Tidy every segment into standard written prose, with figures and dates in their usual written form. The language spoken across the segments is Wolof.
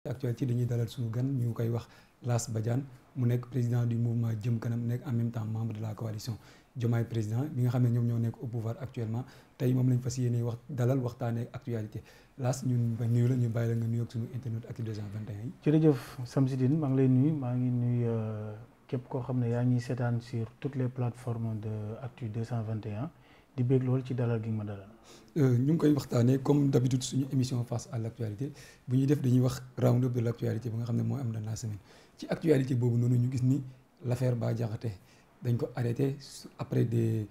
actualité dañuy dalal suñu gan ñu koy wax Lass Badiane mu nekk président du mouvement Jëm Kanam nekk en même temps membre de la coalition Diomaye Président bi nga xam ne ñoom ñoo nekk au pouvoir actuellement tey moom lañ fas yéene wax dalal waxtaanee actualité Lass ñun ba nuyu la ñu bàyyi la nga nuyu ak suñu internet Actu 221 yi. jërëjëf Samsidine maa ngi lay nuyu maa ngi nuyu képp koo xam ne yaa ngi seetaan sur toutes les plateformes de Actu 221 di bég loolu ci dalal gi nga ma dalal. ñu ngi koy waxtaanee comme d'habitude suñu émission face à l'actualité bu ñuy def dañuy wax round up de l'actualité ba nga xam ne mooy am dans la semaine ci actualité boobu noonu ñu gis ni l'affaire Bah Diakhaté dañ ko arrêté après bi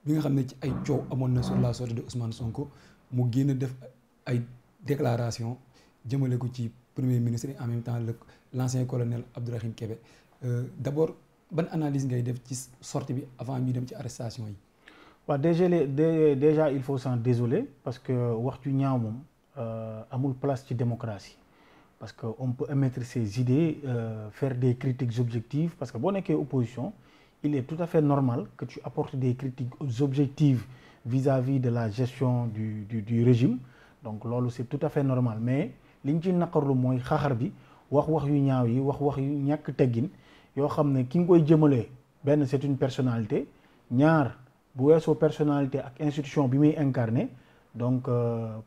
nga xam ne ci ay coow amoon na sur la sortie de Ousmane Sonko mu génn def ay déclaration jëmale ko ci premier ministre et en même temps l'ancien colonel Abdourahim Kébé d'abord ban analyse ngay def ci sortie bi avant ñuy dem ci arrestation yi. waaw déjà il faut s'en désoler parce que wax ju ñaaw moom amul place ci démocratie parce que on peut émettre ses idées faire des critiques objectives parce que boo nekkee opposition il est tout à fait normal que tu apportes des critiques objectives vis-à-vis de la gestion du régime donc loolu c'est tout à fait normal mais li ñu ci naqarlu mooy xaxar bi wax yu ñaaw yi wax yu ñàkk teggin yoo xam ne ki nga koy jëmalee benn c'est une personnalité ñaar bu weesoo personnalité ak institution bi muy incarné donc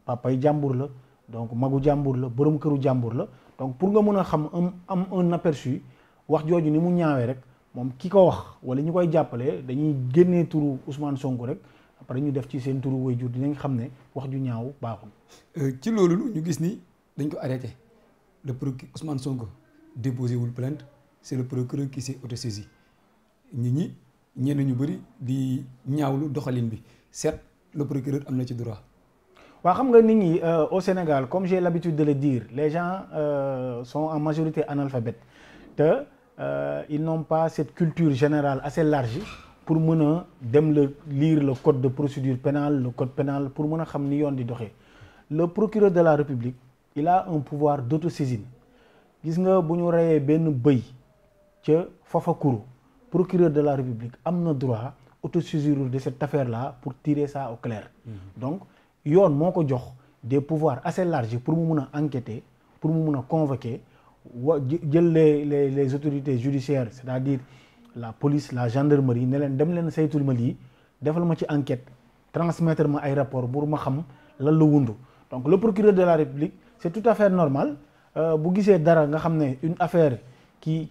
papay jàmbur la donc magu jàmbur la borom këru jàmbur la donc pour nga mën a xam am un aperçu wax jooju ni mu ñaawee rek moom ki ko wax wala ñu koy jàppale dañuy génnee turu Ousmane Sonko rek après ñu def ci seen turu waajur dinañ xam ne wax ju ñaaw baaxul. ci loolu ñu gis ni dañ ko arrêté le procureur Ousmane Sonko déposé wul plainte c'est le procureur qui s'est autosaisi ñenn ñu bëri di ñaawlu doxalin bi certes le procureur am na ci droit. waaw xam nga nit ñi au Sénégal comme j'ai l'habitude de le dire les gens sont en majorité analphabètes te ils n'ont pas cette culture générale assez large pour mën a dem lire le code de procédure pénale le code pénal pour mën a xam ni yoon di doxee le procureur de la République il a un pouvoir d'autosaisine gis nga bu ñu reyee benn bëy ca Fafakuro procureur de la République am na droit autosaisir de cette affaire-là pour tirer ça au clair. Donc yoon moo ko jox des pouvoirs assez larges pour mu mun a enquêter pour mu mun a convoquer jël les autorités judiciaires c'est-à-dire la police la gendarmerie ne leen dem leen saytul ma lii defal ma ci enquête transmettre ma ay rapport pour ma xam lan la wundu donc le procureur de la République c'est tout à fait normal bu gisee dara nga xam ne une affaire qui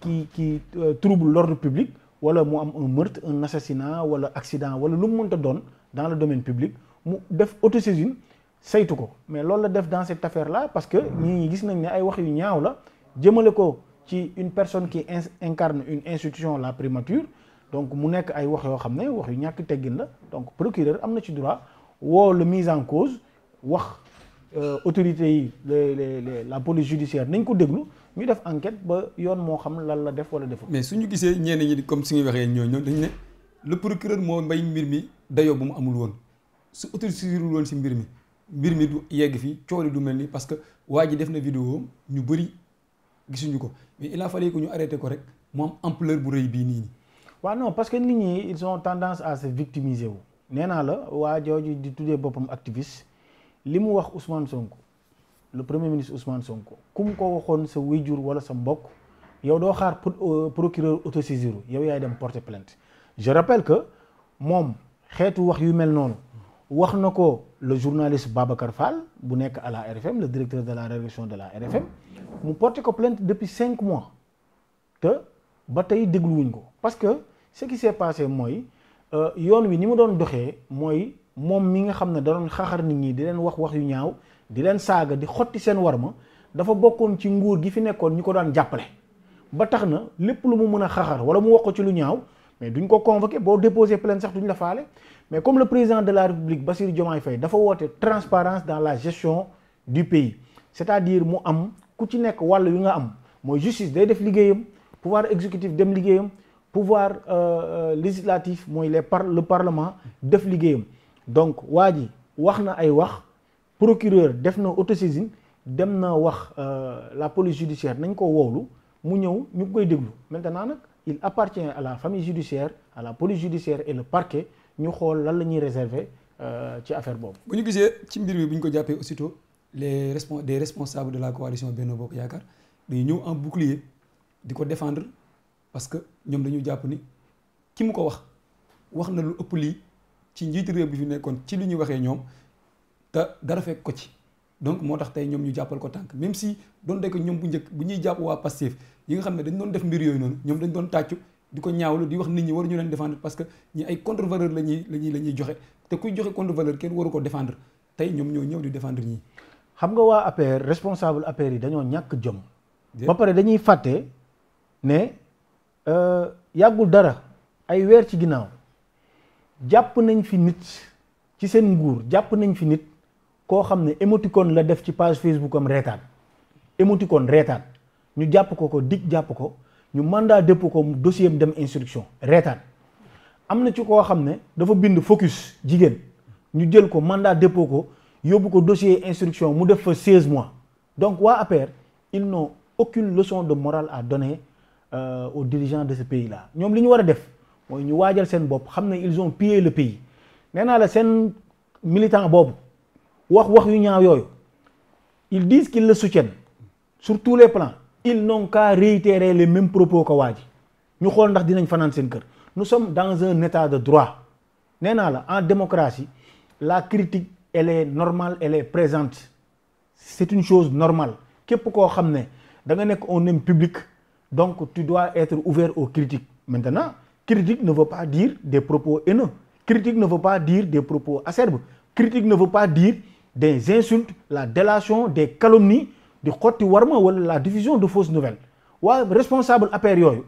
trouble l'ordre public wala mu am un meurtre un assassinat wala accident wala lu mu mënta doon dans le domaine public mu def autosaisine saytu ko mais loolu la def dans cette affaire là parce que ñi gis nañ ne ay wax yu ñaaw la jëmale ko ci une personne qui incarne une institution la primature donc mu nekk ay wax yoo xam ne wax yu ñàkk teggin la donc procureur am na ci droit woo le mise en cause wax autorités yi la police judiciaire nañ ko déglu ñu def enquête ba yoon moo xam lan la def wala deful. mais suñu gisee ñenn ñi comme su ñu waxee ñooñu dañ ne le procureur moo mbay mbir mi dayoo bu mu amul woon su autosaisir woon si mbir mi du yegg fii cooli du mel ni parce que waa ji def na vidéo ñu bëri gisuñu ko mais il a fallu que ñu arrêté ko rek mu am ampleur bu rëy bii nii. waaw non parce que nit ñi ils ont tendance à se victimiser wu nee naa la waa jooju di tuddee boppam activiste li mu wax Ousmane Sonko le premier ministre Ousmane Sonko ku mu ko waxoon sa wéjur wala sa mbokk yow doo xaar procureur autosaisir yow yaay dem porter plainte je rappelle que moom xeetu wax yu mel noonu wax na ko le journaliste Babacar Fall bu nekk à la RFM le directeur de la rédaction de la RFM mu porté ko plainte depuis 5 mois te ba tey dégluwuñ ko parce que ce qui s'est passé mooy yoon wi ni mu doon doxee mooy moom mi nga xam ne da doon xaxar nit ñi di leen wax yu ñaaw di leen saaga di xotti seen warma dafa bokkoon ci nguur gi fi nekkoon ñu ko daan jàppale ba tax na lépp lu mu mën a xaxar wala mu wax ko ci lu ñaaw mais duñ ko convoqué boo déposé plainte sax duñ la faale mais comme le président de la République Bassirou Diomaye Faye dafa woote transparence dans la gestion du pays c'est-à-dire mu am ku ci nekk wàll wi nga am mooy justice day def liggéeyam pouvoir exécutif dem liggéeyam pouvoir législatif mooy le parlement def liggéeyam donc waa ji wax na ay wax procureur def na autosaisine dem na wax la police judiciaire nañ ko woowlu mu ñëw ñu ngi koy déglu maintenant nag il appartient à la famille judiciaire à la police judiciaire et le parquet ñu xool lan la ñuy réserver ci affaire boobu. bu ñu gisee ci mbir mi bu ñu ko jàppee aussitôt des responsables de la coalition Benno Bokk Yaakaar dañu ñëw en bouclier di ko défendre parce que ñoom dañu jàpp ni ki mu ko wax na lu ëpp lii ci njiitu réew bi fi nekkoon ci li ñu waxee ñoom te dara fekk ko ci donc moo tax tey ñoom ñu jàppal ko tànk même si doon de ko ñoom bu njëkk bu ñuy jàpp waa Pastef yi nga xam ne dañ doon def mbir yooyu noonu ñoom dañ doon tàccu di ko ñaawlu di wax nit ñi waruñu leen défendre parce que ñi ay contre-valeur la ñuy joxe te kuy joxe contre-valeur kenn waru ko défendre tey ñoom ñoo ñëw di défendre ñii. xam nga waa APR responsable APR yi dañoo ñàkk jom. ba pare dañuy fàtte ne yàggul dara ay weer ci ginnaaw jàpp nañ fi nit ci seen nguur jàpp nañ fi nit koo xam ne émoticône la def ci page Facebook am reetaan émoticône reetaan ñu jàpp ko dig jàpp ko ñu mandat dépôt ko dossier am dem instruction reetaan am na ci koo xam ne dafa bind focus jigéen ñu jël ko mandat dépôt ko yóbbu ko dossier instruction mu def fa 16 mois donc waa APR ils n'ont aucune leçon de morale à donner aux dirigeants de ce pays là ñoom li ñu war a def mooy ñu waajal seen bopp xam ne ils ont pillé le pays nee naa la seen militant boobu wax yu ñaaw yooyu ils disent qu'ils le soutiennent sur tous les plans ils n'ont qu'à réitérer les mêmes propos que waa ji ñu xool ndax dinañ fanaan seen kër nous sommes dans un état de droit nee naa la en démocratie la critique elle est normale elle est présente c'est une chose normale képp koo xam ne da nga nekk un homme public donc tu dois être ouvert aux critiques maintenant critique ne veut pas dire des propos haineux critique ne veut pas dire des propos acerbes critique ne veut pas dire des insultes la délation des calomnies di xotti warma wala la diffusion de fausses nouvelles waa responsable APR yooyu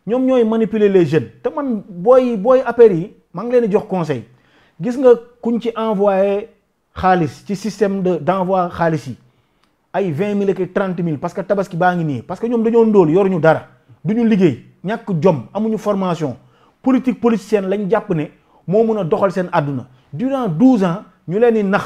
ñoom ñooy manipuler les jeunes te man booy APR yi maa ngi leen di jox conseil gis nga kuñ ci envoyé xaalis ci système d'envoi xaalis yi ay 20 000 ak 30 000 parce que tabaski baa ngi nii parce que ñoom dañoo ndóol yoruñu dara duñu liggéey ñàkk jom amuñu formation politique politicienne lañ jàpp ne moo mën a doxal seen àdduna durant 12 ans ñu leen di nax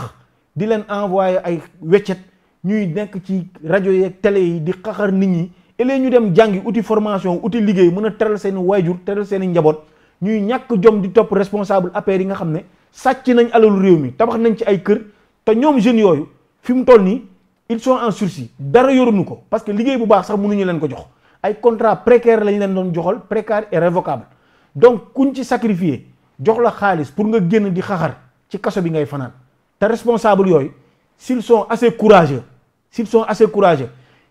di leen envoyé ay weccet ñuy nekk ci rajo yeeg télé yi di xaxar nit ñi et ñu dem jàngi uti formation uti liggéey mën a teral seen waajur teral seen i njaboot ñuy ñàkk jom di topp responsable APR yi nga xam ne sàcc nañ alalu réew mi tabax nañ ci ay kër te ñoom jeunes yooyu fi mu toll nii ils sont en sursis dara yoruñu ko parce que liggéey bu baax sax mënuñu leen ko jox ay contrat précaire lañ leen doon joxal précaire et révocable donc kuñ ci sacrifié jox la xaalis pour nga génn di xaxar ci kaso bi ngay fanaan te responsable yooyu s'ils sont assez courageux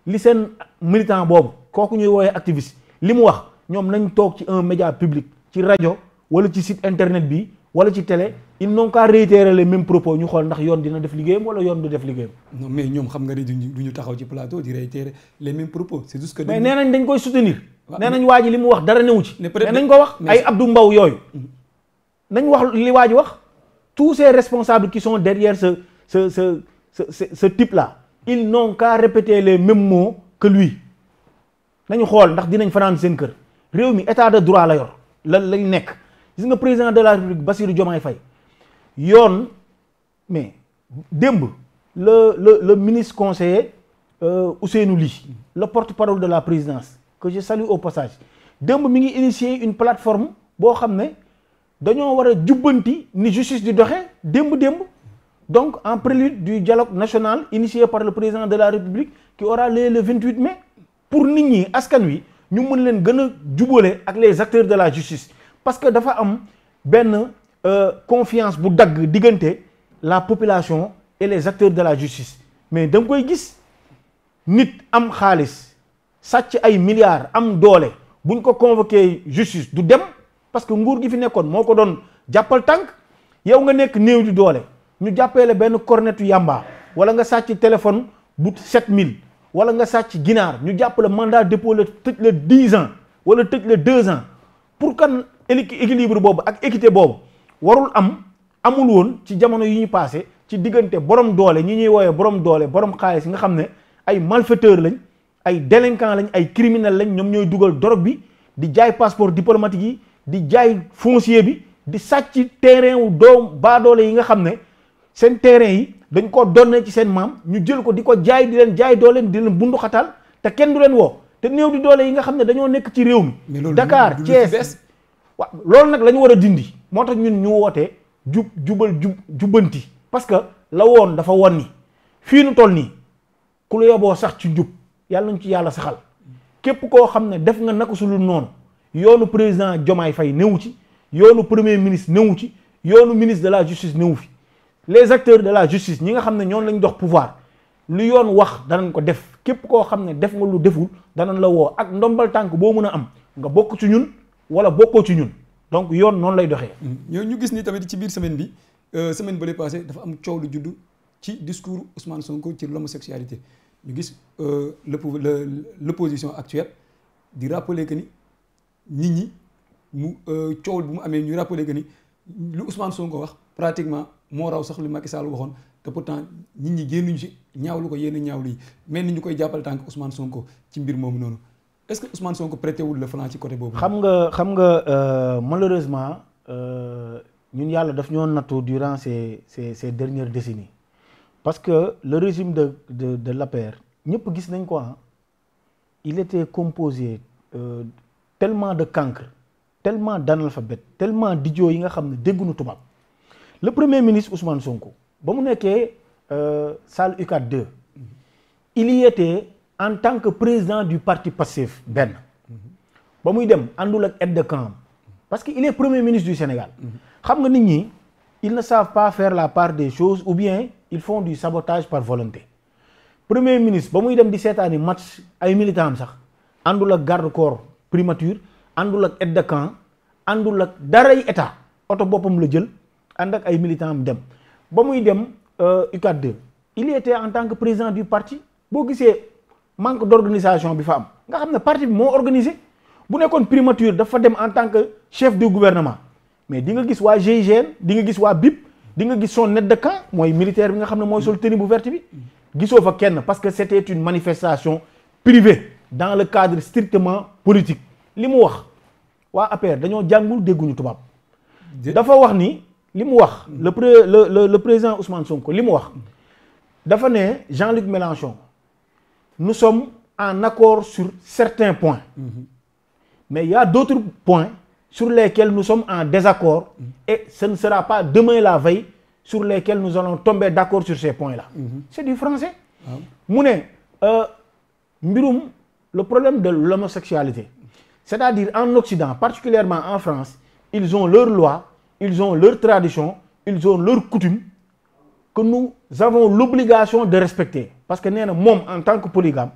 li seen militant boobu kooku ñuy woowee activiste li mu wax ñoom nañ toog ci un média public ci rajo wala ci site internet bi wala ci télé ils n'ont qu'à réitérer les mêmes propos ñu xool ndax yoon dina def liggéeyam wala yoon du def liggéeyam. non mais ñoom xam nga ni duñu taxaw ci plateau di réitérer les mêmes propos c'est juste que. mais nee nañ dañ koy soutenir. nee nañ waa ji li mu wax dara newu ci. nee nañ ko wax ay Abdou Mbow yooyu. nañ wax li waa ji wax tous ces responsables qui sont derrière ce type là ils n'ont qu'à répéter les mêmes mots que lui nañu xool ndax dinañ fanaan seen kër réew mi état de droit la yor lañ nekk gis nga président de la République Bassirou Diomaye Faye yoon mais démb le ministre conseiller Ousseynou Ly le porte-parole de la présidence que je salue au passage démb mi ngi initier une plateforme boo xam ne dañoo war a jubbanti ni justice di doxee démb donc en prélude du dialogue national initié par le président de la République qui aura lieu le 28 mai pour nit ñi askan wi ñu mën leen gën a jubale ak les acteurs de la justice parce que dafa am benn confiance bu dagg diggante la population et les acteurs de la justice mais da nga koy gis nit am xaalis sàcc ay milliards am doole buñ ko convoqué justice du dem parce que nguur gi fi nekkoon moo ko doon jàppal tànk yow nga nekk néew di doole ñu jàppee la benn cornetu yamba wala nga sàcc téléphone bu 7000 wala nga sàcc ginaar ñu jàpp la mandat dépôt la tëj la 10 ans wala tëj la 2 ans pour kan équilibre boobu ak équité boobu amul woon ci jamono yi ñu passé ci diggante borom doole ñi ñuy woowee borom doole borom xaalis yi nga xam ne ay malfaiteurs lañ ay délinquants lañ ay criminels lañ ñoom ñooy dugal drogue bi di jaay passeport diplomatique yi di jaay foncier bi di sàcc terrain wu baadoole yi nga xam ne seen terrain yi dañ ko donné ci seen maam ñu jël ko di ko jaay di leen jaay dooleen di leen bundu xatal te kenn du leen woo te néew di doole yi nga xam ne dañoo nekk ci réew mi Dakar Thiès waaw loolu nag la ñu war a dindi moo tax ñun ñu wootee jubbanti parce que la woon dafa won ni fii nu toll nii ku la yoboo sax ci njub yàlla nañ ci yàlla saxal képp koo xam ne def nga naka su dul noonu yoonu président Diomaye Faye newu ci yoonu premier ministre newu ci yoonu ministre de la justice newu fi les acteurs de la justice ñi nga xam ne ñoom lañ dox pouvoir lu yoon wax danañ ko def képp koo xam ne def nga lu deful danañ la woo ak ndombal tànk boo mën a am nga bokk ci ñun wala bokkoo ci ñun donc yoon noonu lay doxee. ñu gis ni tamit ci biir semaine bi semaine bële passé dafa am coow lu judd ci discours Ousmane Sonko ci l'homosexualité ñu gis l'opposition actuelle di rappeler que ni nit ñi mu coow bu mu amee ñu rappeler que ni lu Ousmane Sonko wax pratiquement moo raw sax lu Macky Sall waxoon te pourtant nit ñi génnuñu ci ñaawlu ko yenn ñaawlu yi mais ni ñu koy jàppale tànk Ousmane Sonko ci mbir moomu noonu est-ce que Ousmane Sonko prêté wul le flanc ci côté boobu. xam nga malheureusement ñun yàlla daf ñoo nattu durant ces dernières décennies parce que le régime de l'APR ñëpp gis nañ ko il était composé tellement de cancre tellement d'analphabètes tellement d'idiots yi nga xam ne dégguñu tubaab le premier ministre Ousmane Sonko ba mu nekkee salle UCAD 2 il y était en tant que président du parti Pastef benn ba muy dem àndul ak aide de camp parce que il est premier ministre du Sénégal xam nga nit ñi ils ne savent pas faire la part des choses ou bien ils font du sabotage par volonté premier ministre ba muy dem di seetaani match ay militants am sax àndul ak garde corps primature àndul ak aide de camp àndul ak daray état oto boppam la jël ànd ak ay militants am dem ba muy dem UCAD 2 il était en tant que président du parti boo gisee manque d'organisation bi fa am nga xam ne parti bi moo organisé bu nekkoon primature dafa dem en tant que chef du gouvernement mais di nga gis waa GIGN di nga gis waa BIP di nga gis son aide de camp mooy militaire bi nga xam ne mooy sol tenue bu verte bi gisoo fa kenn parce que c'était une manifestation privée dans le cadre strictement politique li mu wax waa APR dañoo jàngul dégguñu tubaab dafa wax ni li mu wax le président Ousmane Sonko li mu wax dafa ne Jean-Luc Mélenchon nous sommes en accord sur certains points mais il y a d'autres points sur lesquels nous sommes en désaccord et ce ne sera pas demain la veille sur lesquels nous allons tomber d'accord sur ces points-là c'est du français mu ne mbirum le problème de l'homosexualité c'est-à-dire en Occident particulièrement en France ils ont leurs lois ils ont leurs traditions ils ont leurs coutumes que nous avons l'obligation de respecter parce que nee na moom en tant que polygame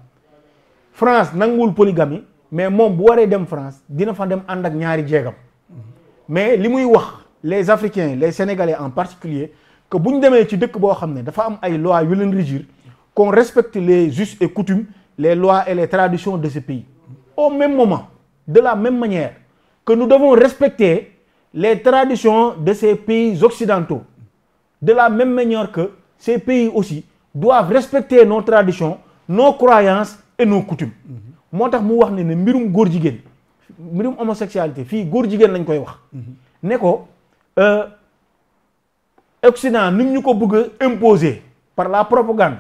France nanguwul polygamie mais moom bu waree dem France dina fa dem ànd ak ñaari jeegam mais li muy wax les Africains les Sénégalais en particulier que bu ñu demee ci dëkk boo xam ne dafa am ay lois yu leen régir qu'on respecte les us et coutumes les lois et les traditions de ce pays au même moment de la même manière que nous devons respecter les traditions de ces pays occidentaux de la même manière que ces pays aussi doivent respecter nos traditions nos croyances et nos coutumes moo tax mu wax ne mbirum góor jigéen mbirum homosexualité fii góor jigéen lañ koy wax ne ko Occident ni ñu ko bëgg a imposer par la propagande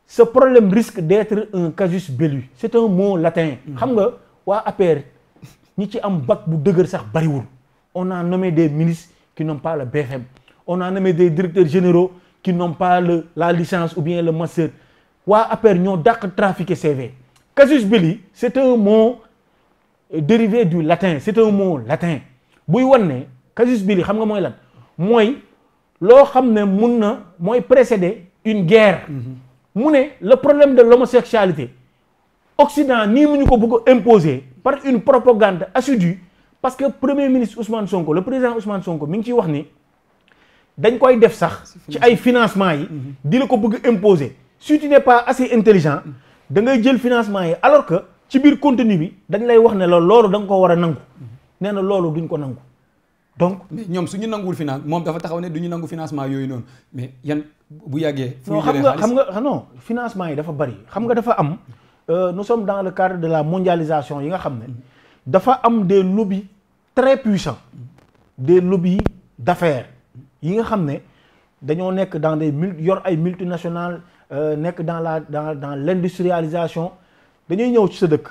ce problème risque d'être un casus belli c'est un mot latin xam nga waa APR ñi ci am bac bu dëgër sax bariwul on a nommé des ministres qui n'ont pas le BFM on a nommé des directeurs généraux qui n'ont pas la licence ou bien le master waa APR ñoo dàq trafiquer CV casus belli c'est un mot dérivé du latin c'est un mot latin buy wan ne casus belli xam nga mooy lan mooy loo xam ne mun na mooy précéder une guerre mu ne le problème de l'homosexualité Occident nii mu ñu ko bëgg a imposer par une propagande assidue parce que premier ministre Ousmane Sonko le président Ousmane Sonko mi ngi ciy wax ni dañ koy def sax ci ay financement yi di la ko bëgg a imposer si tu n'es pas assez intelligent da ngay jël financement yi alors que ci biir contenu bi dañ lay wax ne la loolu da nga ko war a nangu nee na loolu duñ ko nangu donc mais ñoom suñu nanguwul finance moom dafa taxaw ne duñu nangu financement yooyu noonu mais yan bu yàggee non xam nga non financement yi dafa bari xam nga dafa am nous sommes dans le cadre de la mondialisation yi nga xam ne dafa am des lobbies très puissants des lobbies d'affaires yi nga xam ne dañoo nekk dans des yor ay multinationales nekk dans l'industrialisation dañuy ñëw ci sa dëkk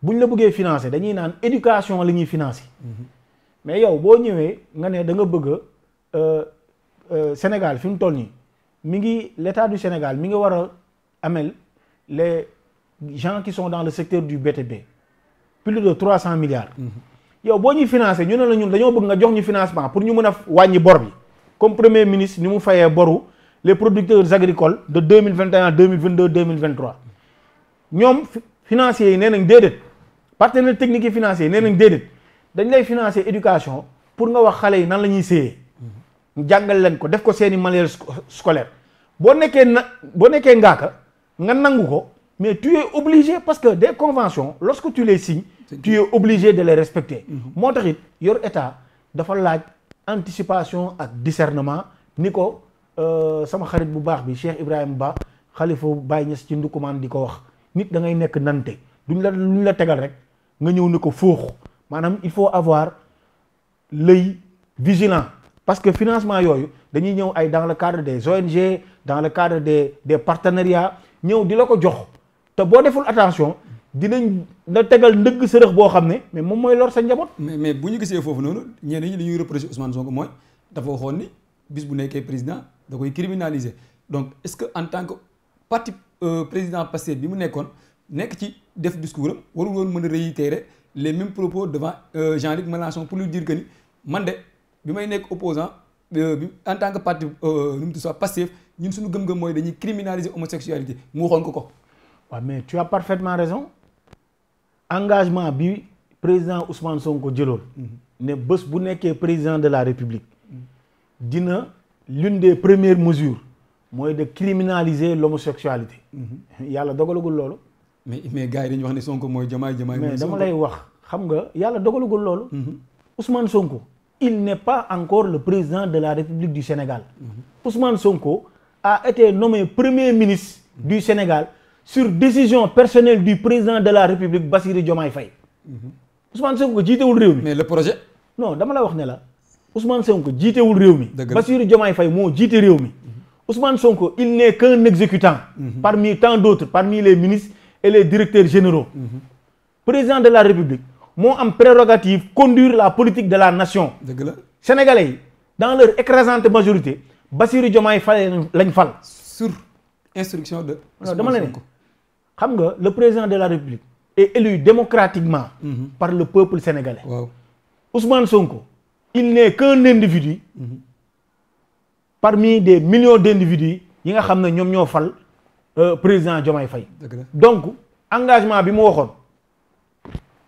buñ la bëggee financer dañuy naan éducation la ñuy financer mais yow boo ñëwee nga ne da nga bëgg Sénégal fi mu toll nii mi ngi l'État du Sénégal mi ngi war a amel les gens qui sont dans le secteur du BTP plus de 300 milliards. yow boo ñuy financé ñu ne la ñun dañoo bëgg nga jox ñu financement pour ñu mën a wàññi bor bi comme premier ministre ni mu fayee boru les producteurs agricoles de 2021 2022 2023 ñoom financiers yi nee nañ déedéet partenaires techniques yi financiers yi nee nañ déedéet dañ lay financer éducation pour nga wax xale yi nan la ñuy séyee ñu jàngal leen ko def ko seeni manuel scolaire boo nekkee ngaaka nga nangu ko mais tu es obligé parce que des conventions lorsque tu les signes tu es obligé de les respecter moo tax it yor état dafa laaj anticipation ak discernement ni ko sama xarit bu baax bi Cheikh Ibrahima Ba xalifa Baye Niass ci ndukumaan di ko wax nit da ngay nekk nante luñ la tegal rek nga ñëw ni ko fooxu maanaam il faut avoir l'œil vigilant parce que financement yooyu dañuy ñëw ay dans le cadre des ONG dans le cadre des partenariats ñëw di la ko jox te boo deful attention dinañ la tegal ndëgg sërëx boo xam ne mais moom mooy lor sa njaboot. mais bu ñu gisee foofu noonu ñenn ñi li ñuy reprocher Ousmane Sonko mooy dafa waxoon ni bis bu nekkee président da koy criminaliser donc est-ce que en tant que parti président Pastef bi mu nekk ci def discours am warul woon mën a réitérer les mêmes propos devant Jean-Luc Mélenchon pour lui dire que ni man de bi may nekk opposant bi en tant que parti nu mu tudd sax Pastef ñun suñu gëm-gëm mooy dañuy criminaliser homosexualité mu waxoon ko. waaw mais tu as parfaitement raison engagement bi président Ousmane Sonko jëloon. ne bés bu nekkee président de la République. dina l'une des premières mesures mooy de criminaliser l'homosexualité. yàlla dogalagul loolu. mais gars yi dañuy wax ne Sonko mooy jamaay. mais dama lay wax xam nga yàlla dogalagul loolu. Ousmane Sonko il n'est pas encore le président de la République du Sénégal. Ousmane Sonko a été nommé premier ministre du Sénégal sur décision personnelle du président de la République Bassirou Diomaye Faye. Ousmane Sonko jiitewul réew mi. mais le projet. non dama la wax ne la Ousmane Sonko jiitewul réew mi. Bassirou Diomaye Faye moo jiite réew mi. Ousmane Sonko il n'est qu'un exécutant. Parmi tant d'autres parmi les ministres et les directeurs généraux. Président de la République moo am prérogative conduire la politique de la nation. dëgg la Sénégalais yi dans leur écrasante majorité Bassirou Diomaye Faye lañ fal. sur instruction de. non dama la ne xam nga le président de la République est élu démocratiquement. par le peuple sénégalais. waaw Ousmane Sonko il n'est qu'un individu. parmi des millions d'individus yi nga xam ne ñoom ñoo fal président Diomaye Faye. donc engagement bi mu waxoon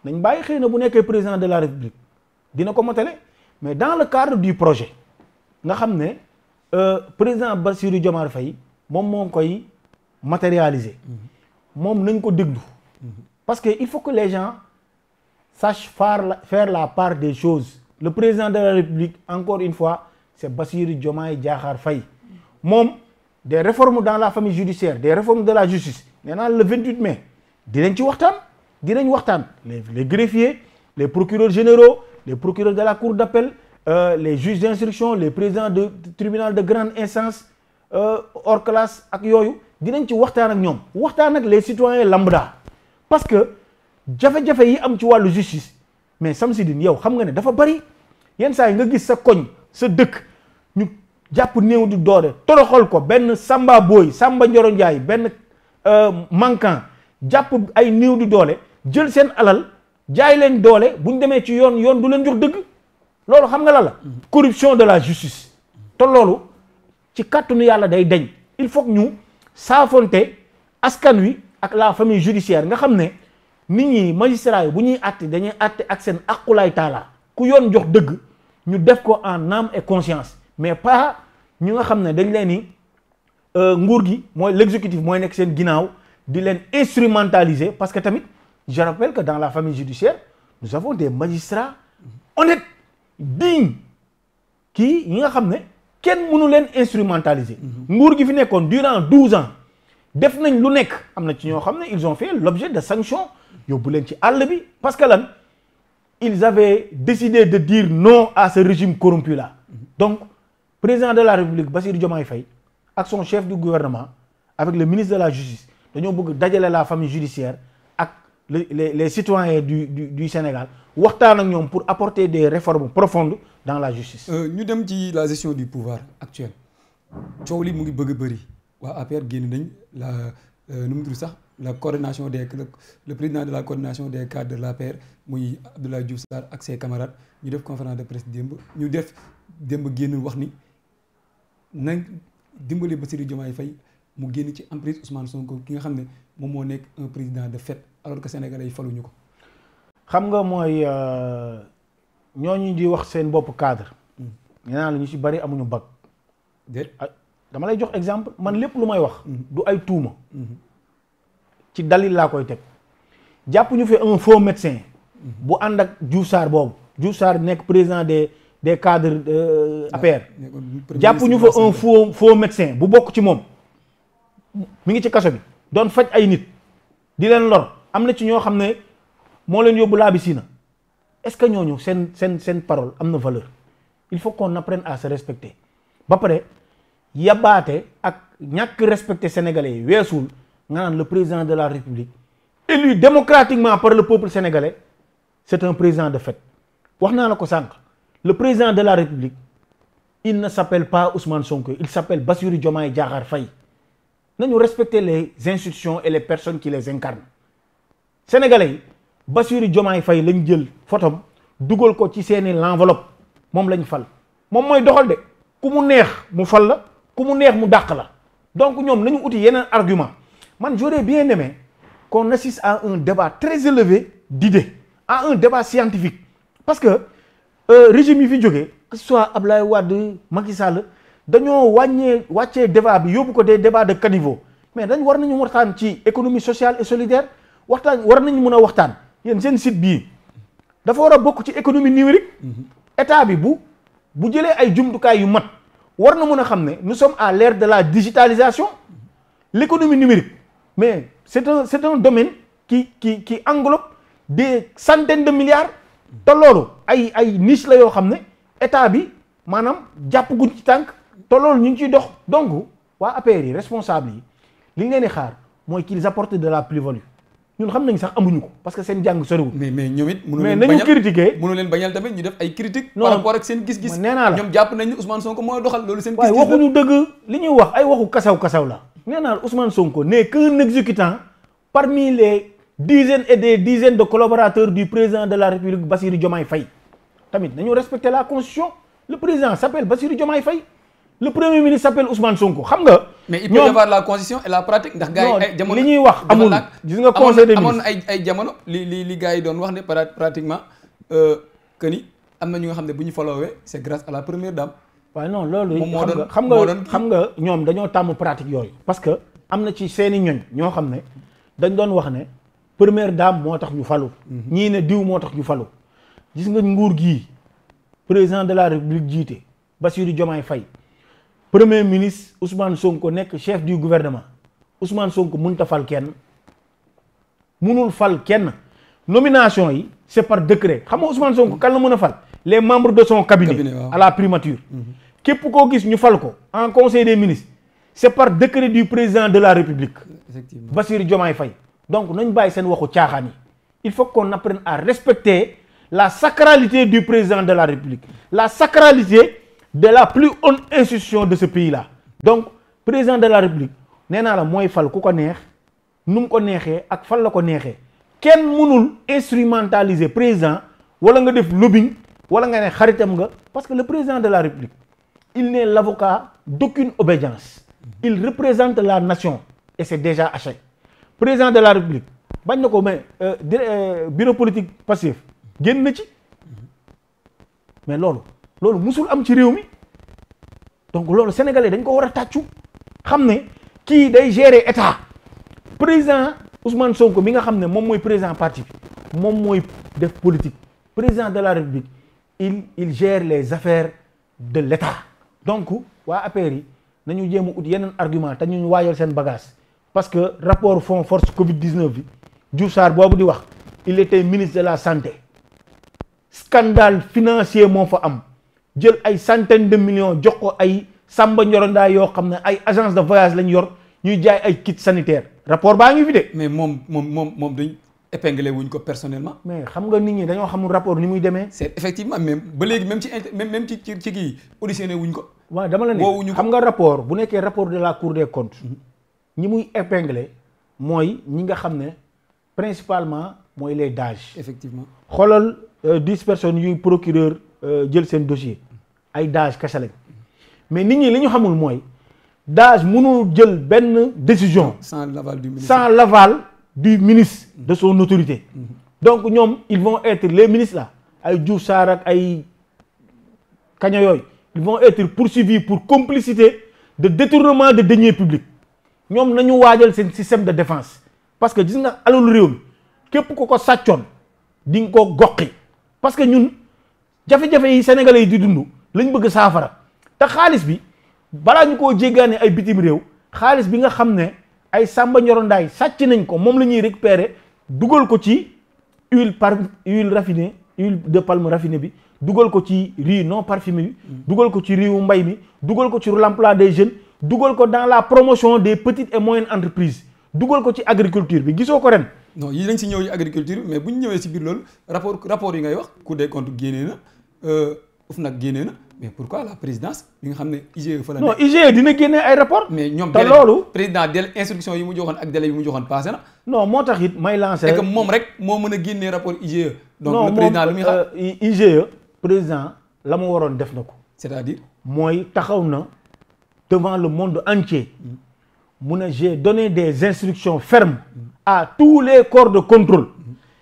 nañ bàyyi xëy na bu nekkee président de la République dina ko motale mais dans le cadre du projet nga xam ne président Bassirou Diomaye Faye moom moo koy matérialiser. moom nañ ko déglu. parce que il faut que les gens sachent faire la part des choses le président de la République encore une fois c'est Bassirou Diomaye Diakhar Faye moom des réformes dans la famille judiciaire des réformes de la justice nee naa le 28 mai dinañ ci waxtaan les greffiers les procureurs généraux les procureurs de la cour d'appel les juges d'instruction les présidents de tribunal de grande instance hors classe ak yooyu dinañ ci waxtaan ak ñoom waxtaan ak les citoyens lambda parce que jafe-jafe yi am ci wàllu justice mais Samsidine yow xam nga ne dafa bari yenn saa yi nga gis sa koñ sa dëkk ñu jàpp néew di doole toroxal ko benn Samba Boy Samba Ndioro Ndiaye benn manquant jàpp ay néew di doole jël seen alal jaay leen doole bu ñu demee ci yoon du leen jox dëgg loolu xam nga la corruption de la justice te loolu ci kàttanu yàlla day deñ il faut que ñu saafonte askan wi ak la famille judiciaire nga xam ne nit ñi magistrats yi bu ñuy àtte dañuy àtte ak seen aqulaay taala ku yoon jox dëgg ñu def ko en âme et conscience mais pas ñu nga xam ne dañ leen ni nguur gi mooy l'exécutif mooy nekk seen ginnaaw di leen instrumentaliser parce que tamit je rappelle que dans la famille judiciaire nous avons des magistrats honnêtes dignes kii ñi nga xam ne kenn mënu leen instrumentaliser nguur gi fi nekkoon durant 12 ans def nañ lu nekk am na ci ñoo xam ne ils ont fait l'objet de sanctions yóbbu leen ci àll bi parce que lan ils avaient décidé de dire non à ce régime corrompu là donc président de la République Bassirou Diomaye Faye ak son chef du gouvernement avec le ministre de la justice dañoo bëgg dajale la famille judiciaire ak les citoyens du Sénégal waxtaan ak ñoom pour apporter des réformes profondes dans la justice. ñu dem ci la gestion du pouvoir actuel coow li mu ngi bëgg a bëri waa APR génn nañ nu mu tudd sax la coordination le président de la coordination des cadres de l'APR muy Abdoulaye Diouf Sarr ak ses camarades ñu def conférence de presse démb génn wax ni nañ dimbali Bassirou Diomaye Faye mu génn ci emprise Ousmane Sonko ki nga xam ne moom moo nekk un président de fait alors que sénégalais yi faluñu ko. xam nga mooy ñooñu di wax seen bopp cadre. nee naa la ñu ci bari amuñu bac. déet dama lay jox exemple man lépp lu may wax. du ay tuuma. ci dalil laa koy teg. jàpp ñu fi un faux médecin. bu ànd ak Diouf Sarr boobu. Diouf Sarr nekk président des cadres APR. jàpp ñu fa un faux médecin bu bokk ci moom. mi ngi ci kaso bi doon faj ay nit di leen lor am na ci ñoo xam ne moo leen yóbbu laa bi siina est-ce que ñooñu seen parole am na valeur il faut qu'on apprenne à se respecter ba pare yabaate ak ñàkk respecter sénégalais yi weesul nga naan le président de la république élu démocratiquement par le peuple sénégalais c'est un président de fait wax naa la ko sànq le président de la république il ne s'appelle pas Ousmane Sonko il s'appelle Bassirou Diomaye Diakhar Faye nañu respecter les institutions et les personnes qui les incarnent sénégalais yi Bassirou Diomaye Faye lañ jël photom dugal ko ci seeni l'enveloppe moom lañ fal moom mooy doxal de ku mu neex mu fal la ku mu neex mu dàq la donc ñoom nañu uti yeneen argument man j'aurais bien aimé qu'on assiste à un débat très élevé d'idées à un débat scientifique parce que régime yi fi jógee que ce soit Abdoulaye Wade Macky Sall dañoo wàccee débat bi yóbbu ko des débats de caniveau mais dañ war nañu waxtaan ci économie sociale et solidaire war nañu mën a waxtaan yéen seen site bii dafa war a bokk ci économie numérique état bi bu jëlee ay jumtukaay yu mat war na mën a xam ne nous sommes à l'ère de la digitalisation l'économie numérique mais c'est un domaine qui englobe des centaines de milliards te loolu ay niche la yoo xam ne état bi maanaam jàpp guñ ci tànk te loolu ñu ngi ciy dox donc waa APR yi responsable yi li ñu leen di xaar mooy qu'ils apportent de la plus-value ñun xam nañ sax amuñu ko parce que seen jàng soriwul. mais ñoom it mais nañu critiquer mënu leen bañal tamit ñu def ay critiques. par rapport ak seen gis-gis. nee naa la ñoom jàpp nañ ni Ousmane Sonko mooy doxal loolu seen. gis-gis waaye waxuñu dëgg li ñuy wax ay waxu kasaw la. nee naa la Ousmane Sonko n'est qu'un exécutant parmi les dizaines et des dizaines de collaborateurs du président de la République Bassirou Diomaye Faye tamit nañu respecter la constitution le président s'appelle Bassirou Diomaye Faye. le premier ministre s'appelle Ousmane Sonko xam nga. mais il peut y avoir la constitution et la pratique ndax gars yi ay jamono li ñuy wax amul gis nga conseil des ministres amoon ay jamono li gars yi doon wax ne pratiquement que ni am na ñu nga xam ne bu ñu followee c'est grâce à la première dame. waaw non loolu xam nga ñoom dañoo tàmm pratique yooyu. parce que am na ci seeni ñoñ ñoo xam ne dañ doon wax ne première dame moo tax ñu falu. ñii ne diw moo tax ñu falu. gis nga nguur gii président de la république jiite Bassirou Diomaye Faye. premier ministre Ousmane Sonko nekk chef du gouvernement Ousmane Sonko mënut a fal kenn mënul fal kenn nomination yi c'est par décret xam nga Ousmane Sonko kan la mën a fal les membres de son cabinet à la primature képp koo gis ñu fal ko en conseil des ministres c'est par décret du président de la république effectivement Bassirou Diomaye Faye donc nañ bàyyi seen waxu caaxaan yi il faut qu'on apprenne à respecter la sacralité du président de la république la sacralité de la plus haute institution de ce pays-là donc président de la république nee naa la mooy fal ku ko neex nu mu ko neexee ak fal la ko neexee kenn mënul instrumentaliser président wala nga def lobbying wala nga ne xaritam nga parce que le président de la république il n'est l'avocat d'aucune obédience il représente la nation et c'est déjà acheté président de la république bañ na ko mais bureau politique passif génn na ci mais loolu musul am ci réew mi donc loolu sénégalais dañ ko war a tàccu xam ne kii day gérer état président Ousmane Sonko mi nga xam ne moom mooy président parti bi moom mooy def politique président de la république il gère les affaires de l'état donc waa APR yi nañu jéem a ut yeneen argument te ñu waajal seen bagage parce que rapport fonds force Covid-19 bi Diouf Sarr boobu di wax il était ministre de la santé scandale financier moo fa am jël ay centaines de millions jox ko ay Samba Ndorondaay yoo xam ne ay agence de voyage lañ yor ñuy jaay ay kits sanitaires rapport baa ngi fi de. mais moom dañ épinglé wuñ ko personnellement. mais xam nga nit ñi dañoo xamul rapport ni muy demee. c'est effectivement même ba léegi même ci kii auditionné wuñ ko. waaw dama la ne xam nga rapport bu nekkee rapport de la Cour des comptes ñi muy épinglé mooy ñi nga xam ne principalement mooy les DAGE. effectivement xoolal 10 personnes yuy procureur jël seen dossier ay DAGE kese lañ mais nit ñi li ñu xamul mooy DAGE mënul jël benn décision sans l'aval du ministre sans l'aval du ministre de son autorité. Donc ñoom ils vont être les ministres là ay Diouf Sarr ak ay kaña yooyu ils vont être poursuivis pour complicité de détournement de deniers publics ñoom nañu waajal seen système de défense parce que gis nga alalu réew mi képp ku ko sàccoon di nga ko goqi parce que ñun jafe-jafe yi sénégalais yi di dund lañ bëgg saafara te xaalis bi balaa ñu koo jéggaane ay bitim réew xaalis bi nga xam ne ay Samba Ndorondaay sàcc nañ ko moom la ñuy récupérer dugal ko ci huile raffinée huile de palme raffinée bi dugal ko ci riz non parfumé bi dugal ko ci rizu mbay mi dugal ko ci l'emploi des jeunes dugal ko dans la promotion des petites et moyennes entreprises dugal ko ci agriculture bi gisoo ko ren. non yi dañ si ñëw ci agriculture mais bu ñu ñëwee si biir loolu rapport yi ngay wax Cour des comptes génnee na OFNAC génnee na mais pourquoi la présidence bi nga xam ne IGE fa la non IGE dina génnee ay rapport mais ñoom te loolu président délai instruction yi mu joxoon ak délai yi mu joxoon passé na. non moo tax it may lancer. et que moom rek moo mën a génnee rapport IGE. donc le président lu muy xaar IGE président la mu waroon def na ko. c'est-à-dire mooy taxaw na devant le monde entier mu ne j'ai donné des instructions fermes à tous les corps de contrôle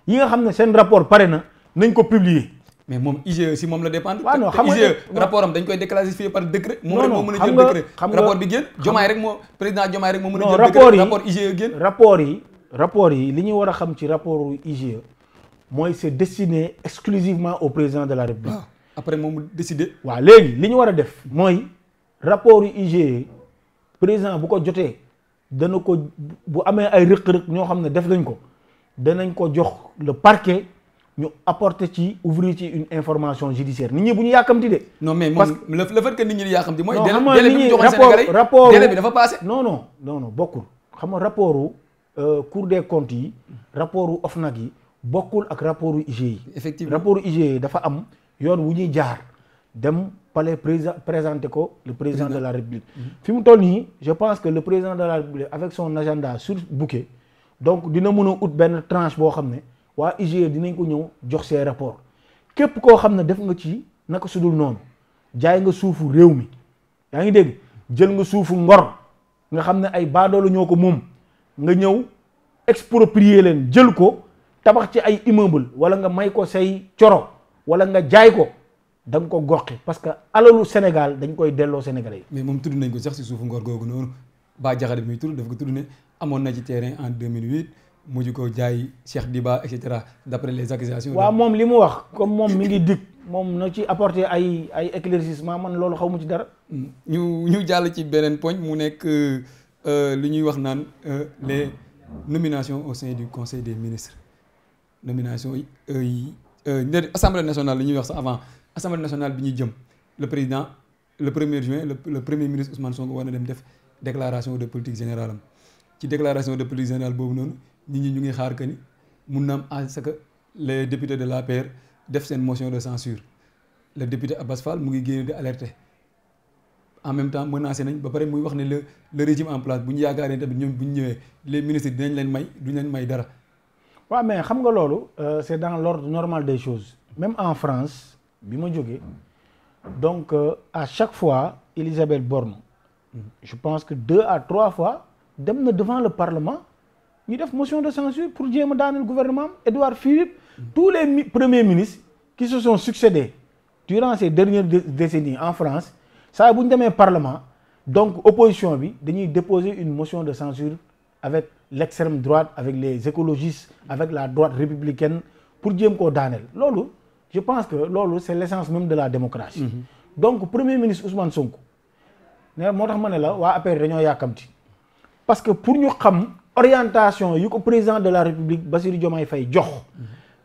yi nga xam ne seen rapport pare na nañ ko publier. mais moom IGE si moom la dépendre. waaw non xam nga IGE rapport am dañ koy déclassifier par décret. moom rek moo mën a jël décret rapport bi génn. Diomaye rek moo président Diomaye rek moo mën a jël décret rapport IGE génn. rapport yi li ñu war a xam ci rapport IGE mooy c'est destiné exclusivement au président de la République. waaw après moom mu décider. waaw léegi li ñu war a def mooy rapport IGE président bu ko jotee dana ko bu amee ay rëq-rëq ñoo xam ne def nañ ko danañ ko jox le parquet. ñu apporter ci ouvrir ci une information judiciaire nit ñi bu ñu yàkkamti de. non mais moom le fait que nit ñi di yàkkamti mooy. délai bi ñu joxoon Sénégalais rapport délai bi dafa passé. non bokkul xam nga rapportu Cour des comptes yi rapportu OFNAC yi bokkul ak rapportu IGE yi. effectivement rapportu IGE yi dafa am yoon wu ñuy jaar dem palais présenter ko le président de la République. fi mu toll nii je pense que le président de la République avec son agenda surbooké donc dina mën a ut benn tranche boo xam ne. waa IGE dinañ ko ñëw jox see rapport képp koo xam ne def nga ci naka sudul noonu jaay nga suufu réew mi yaa ngi dégg jël nga suufu ngor nga xam ne ay baadoolo ñoo ko moom nga ñëw exproprier leen jël ko tabax ci ay immeuble wala nga may ko say coro wala nga jaay ko da nga ko goxi parce que alalu Sénégal dañ koy delloo Sénégalais yi. mais moom tudd nañ ko sax si suufu ngor googu noonu Bah Diakhaté bi muy tudd daf ko tudd ne amoon na ci terrain en 2008. mujj ko jaay Cheikh Diba et cetera d'après les accusations. waaw moom li mu wax comme moom mi ngi dig moom na ci apporter ay éclaircissement man loolu xaw mu ci dara. ñu jàll ci beneen poñ mu nekk li ñuy wax naan les nominations au sein du conseil des ministres nomination yi assemblée nationale li ñuy wax sax avant assemblée nationale bi ñuy jëm le président le 1er juin le premier ministre Ousmane Sonko war na dem def déclaration de politique générale am ci déclaration de politique générale boobu noonu. nit ñi ñu ngi xaar que ni mun na am à ce que les députés de l'APR def seen motion de censure le député Abbas Fall mu ngi génne di alerter en même temps menacé nañ ba pare muy wax ne le régime en place bu ñu yaakaaree tamit ñoom bu ñu ñëwee les ministres duñ leen may dara. waaw mais xam nga loolu c'est dans l'ordre normal des choses même en France bi ma jógee donc à chaque fois Elisabeth Borne je pense que 2 à 3 fois dem na devant le Parlement. ñu def motion de censure pour jéem a daaneel gouvernement Édouard Philippe tous les premiers ministres qui se sont succédés durant ces dernières décennies en France saa bu ñu demee parlement donc opposition bi dañuy déposer une motion de censure avec l'extrême droite avec les écologistes avec la droite républicaine pour jéem koo daaneel loolu je pense que loolu c'est l'essence même de la démocratie donc premier ministre Ousmane Sonko ne moo tax ma ne la waa APR dañoo yàkkamti parce que pour ñu xam orientation yu ko président de la République Bassirou Diomaye Faye jox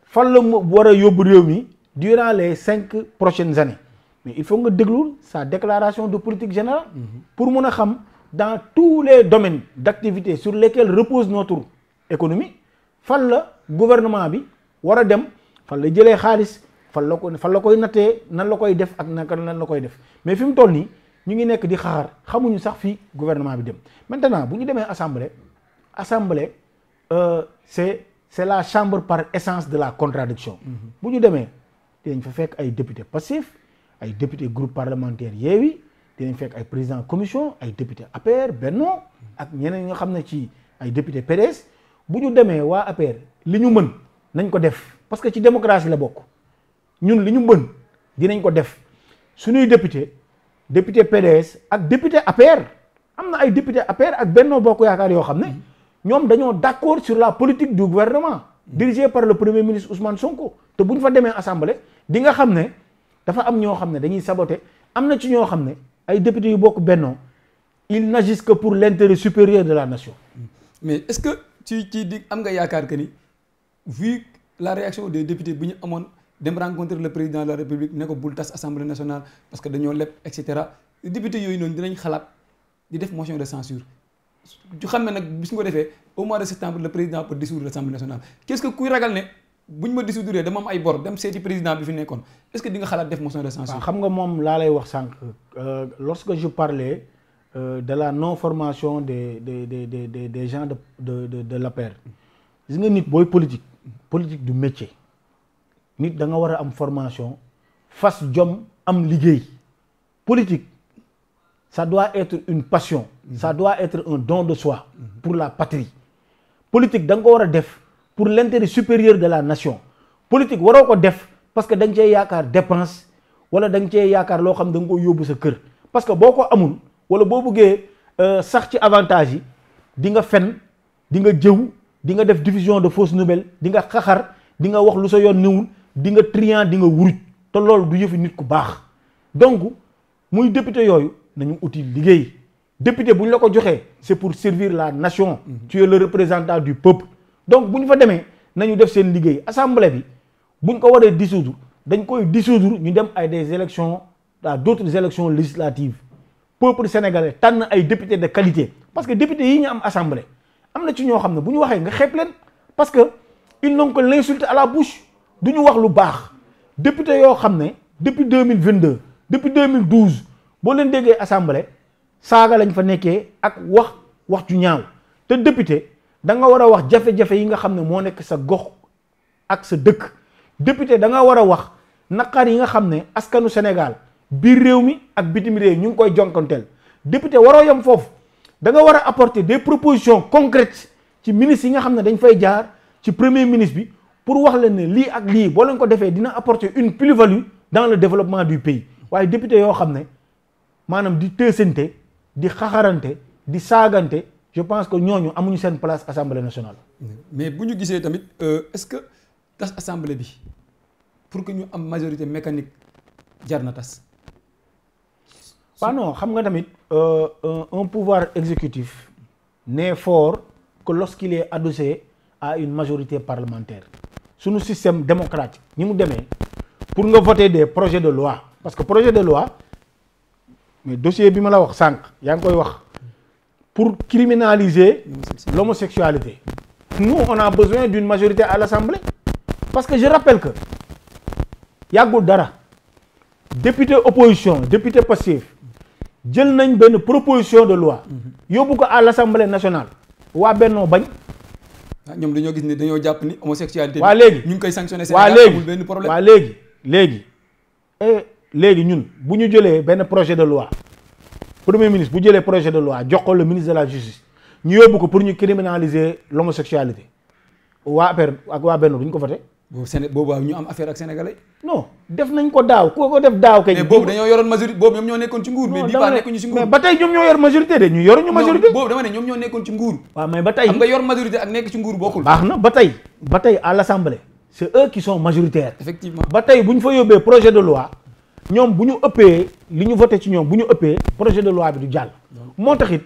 fan la mu war a yóbbu réew mi durant les 5 prochaines années mais il faut nga déglu sa déclaration de politique générale pour mun a xam dans tous les domaines d'activité sur lesquels repose notre économie fan la gouvernement bi war a dem fan la jëlee xaalis fan la koy nattee nan la koy def ak naka nan la koy def mais fi mu toll nii ñu ngi nekk di xaar xamuñu sax fii gouvernement bi dem. Maintenant bu ñu demee assemblée c'est la chambre par essence de la contradiction. bu ñu demee dinañ fa fekk ay députés passifs ay députés groupe parlementaire Yewwi dinañ fekk ay président commission ay députés APR Benno ak ñeneen ñoo xam ne ci ay députés PDS bu ñu demee waa APR li ñu mën nañ ko def parce que ci démocratie la bokk ñun li ñu mën dinañ ko def suñuy député PDS ak député APR am na ay député APR ak Benno Bokk Yaakaar yoo xam ne ñoom dañoo d'accord sur la politique du gouvernement dirigé par le premier ministre Ousmane Sonko te bu ñu fa demee assemblée di nga xam ne dafa am ñoo xam ne dañuy saboter am na ci ñoo xam ne ay députés yu bokk Benno ils n'agissent que pour l'intérêt supérieur de la nation. mais est-ce que ci di am nga yaakaar que ni vu la réaction des députés bi ñu amoon dem rencontrer le président de la République ne ko bul tas assemblée nationale parce que dañoo leb et cetera députés yooyu noonu dinañ xalaat di def motion de censure ju xam ne nag bis nga ko defee au mois de septembre le président peut dissoudre l'assemblée nationale qu'est-ce que kuy ragal ne buñ ma dissoudre dama am ay bor dem seeti président bi fi nekkoon est-ce que di nga xalaat def motion de censure. waaw xam nga moom laa lay wax sànq lorsque je parlais de la non formation des gens de l'APR gis nga nit booy politique du métier nit da nga war a am formation fas jom am liggéey politique ça doit être une passion ça doit être un don de soi pour la patrie politique da nga ko war a def pour l'intérêt supérieur de la nation politique waroo ko def parce que da nga cee yaakaar dépense wala da nga cee yaakaar loo xam da nga ko yóbbu sa kër parce que boo ko amul wala boo bëggee sax ci avantage yi di nga fen di nga jëw di nga def diffusion de fausses nouvelles di nga xaxar di nga wax lu sa yoon newul di nga triant di nga wuruj te loolu du yëfi nit ku baax donc muy député yooyu nañu uti liggéey député bu ñu la ko joxee c'est pour servir la nation tu es le représentant du peuple donc bu ñu fa demee nañu def seen liggéey assemblée bi bu ñu ko waree dissoudre dañ koy dissoudre ñu dem ay des élections à d'autres élections législatives peuple sénégalais tànn ay députés de qualité parce que députés yi ñu am assemblée am na ci ñoo xam ne bu ñu waxee nga xeeb leen parce que ils n'ont que l'insulte à la bouche du ñu wax lu baax député yoo xam ne depuis 2022 depuis 2012 boo leen déggee assemblée saaga lañ fa nekkee ak wax ju ñaaw te député da nga war a wax jafe-jafe yi nga xam ne moo nekk sa gox ak sa dëkk député da nga war a wax naqar yi nga xam ne askanu Sénégal biir réew mi ak bitim réew ñu ngi koy jonkanteel député waroo yam foofu da nga war a apporter des propositions concrètes ci ministres yi nga xam ne dañ fay jaar ci premier ministre bi pour wax leen ne lii ak lii boo leen ko defee dina apporter une plus-value dans le développement du pays waaye député yoo xam ne maanaam di teesante di xaxarante di saagante je pense que ñooñu amuñu seen place assemblée nationale. mais bu ñu gisee tamit est-ce que tas assemblée bi pour que ñu am majorité mécanique jar na tas. waaw non xam nga tamit un pouvoir exécutif n'est fort que lorsqu'il est adossé à une majorité parlementaire suñu système démocratique ñi mu demee pour nga voter des projets de loi parce que projet de loi mais dossier bi ma la wax sànq yaa ngi koy wax pour criminaliser l'homosexualité nous on a besoin d'une majorité à l'Assemblée parce que je rappelle que yàggul dara député opposition député passif jël nañ benn proposition de loi yóbbu ko à l'Assemblée nationale waa Benno bañ. ñoom dañoo gis ni dañoo jàpp ni homosexualité. waa léegi ñu ngi koy sanctionner Sénégal amul benn problème. waa léegi ñun bu ñu jëlee benn projet de loi premier ministre bu jëlee projet de loi jox ko le ministre de la justice ñu yóbbu ko pour ñu criminaliser l'homosexualité waa APR ak waa Benno duñ ko voté. boobu ñu am affaire ak sénégalais. non def nañ ko daaw ku ko def daaw kay. mais boobu dañoo yoroon majorité boobu ñoom ñoo nekkoon ci nguur. mais bii baa nekkuñu ci nguur mais ba tey ñoom ñoo yor majorité de ñu yoruñu majorité. boobu dama ne ñoom ñoo nekkoon ci nguur. waaw mais ba tey xam nga yor majorité ak nekk ci nguur bokkul. baax na ba tey à l'Assemblée c'est eux qui sont majoritaires. effectivement ba tey bu ñu fa yóbbee projet de loi ñoom bu ñu ëppee li ñu voté ci ñoom bu ñu ëppee projet de loi bi du jàll. moo tax it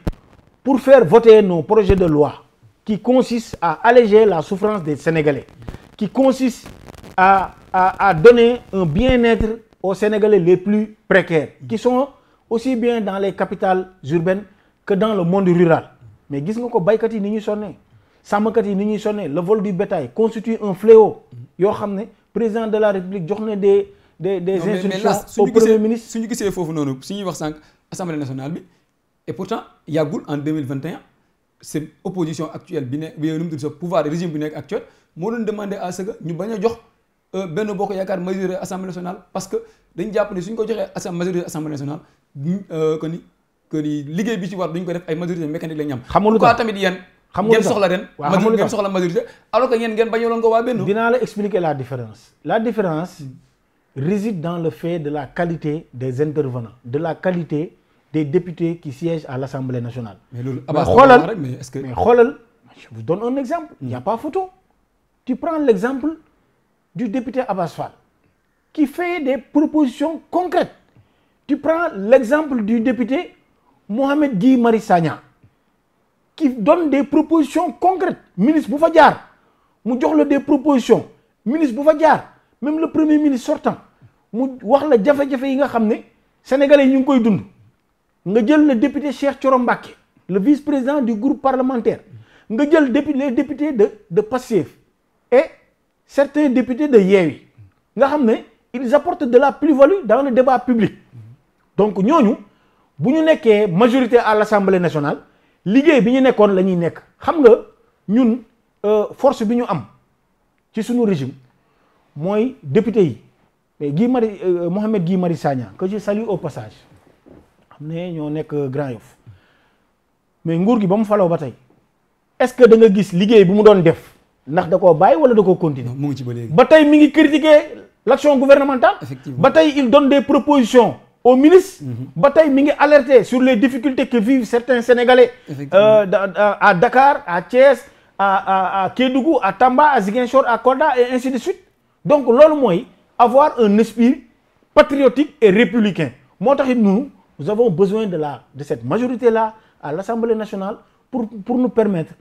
pour faire voter nos projets de loi qui consistent à alléger la souffrance des Sénégalais qui consistent à donner un bien-être aux Sénégalais les plus précaires qui sont aussi bien dans les capitales urbaines que dans le monde rural mais gis nga ko baykat yi ni ñuy sonnee sàmmkat yi ni ñuy sonnee le vol du bétail constitue un fléau yoo xam ne président de la République jox na des instructions au premier ministre. suñu gisee foofu noonu suñuy wax sànq assemblée nationale bi et pourtant yàggul en 2021 c'est opposition actuelle bi ne bi nu mu tudd sa pouvoir régime bi nekk actuel moo doon demander à ce que ñu bañ a jox Benno Bokk Yaakaar majorité assemblée nationale parce que dañ jàpp ne suñ ko joxee majorité assemblée nationale que ni liggéey bi ci war duñ ko def ay majorité mécanique la ñu am. xam nga lu tax tamit yéen. xam nga ngeen soxla ren. waaw xam nga lu tax ngeen soxla majorité alors que ngeen bañaloon ko waa Benno. dinaa la expliquer la différence. La différence réside dans le fait de la qualité des intervenants, de la qualité des députés qui siègent à l'Assemblée nationale. mais loolu xoolal mais est-ce que. mais xoolal je vous donne un exemple. Il n'y a pas photo. Tu prends l'exemple du député Abass Fall qui fait des propositions concrètes. Tu prends l'exemple du député Mohamed Guy Marius Sagna qui donne des propositions concrètes. Ministre bu fa jaar mu jox la des propositions ministre bu fa jaar même le premier ministre sortant mu wax la jafe-jafe yi nga xam ne sénégalais yi ñu ngi koy dund. nga jël le député Cheikh Thioro Mbacké le vice-président du groupe parlementaire nga jël les députés de Pastef et certains députés de Yewwi nga xam ne ils apportent de la plus-value dans le débat public donc ñooñu bu ñu nekkee majorité à l'Assemblée nationale liggéey bi ñu nekkoon la ñuy nekk xam nga ñun force bi ñu am ci suñu régime mooy député yi mais Mohamed Guy Marius Sagna que je salue au passage xam ne ñoo nekk Grand Yoff mais nguur gi ba mu faloo ba tey est-ce que da nga gis liggéey bi mu doon def ndax da koo bàyyi wala da koo continuer. mu ngi ci ba léegi. ba tey mi ngi critiquer l'action gouvernementale. Effectivement. ba tey il donne des propositions au ministre. ba tey mi ngi alerter sur les difficultés que vivent certains Sénégalais. À Dakar à Thiès à Kédougou à Tamba à Ziguinchor à Kolda et ainsi de suite donc loolu mooy avoir un esprit patriotique et républicain moo tax it nous avons besoin de cette majorité-là à l'Assemblée nationale pour nous permettre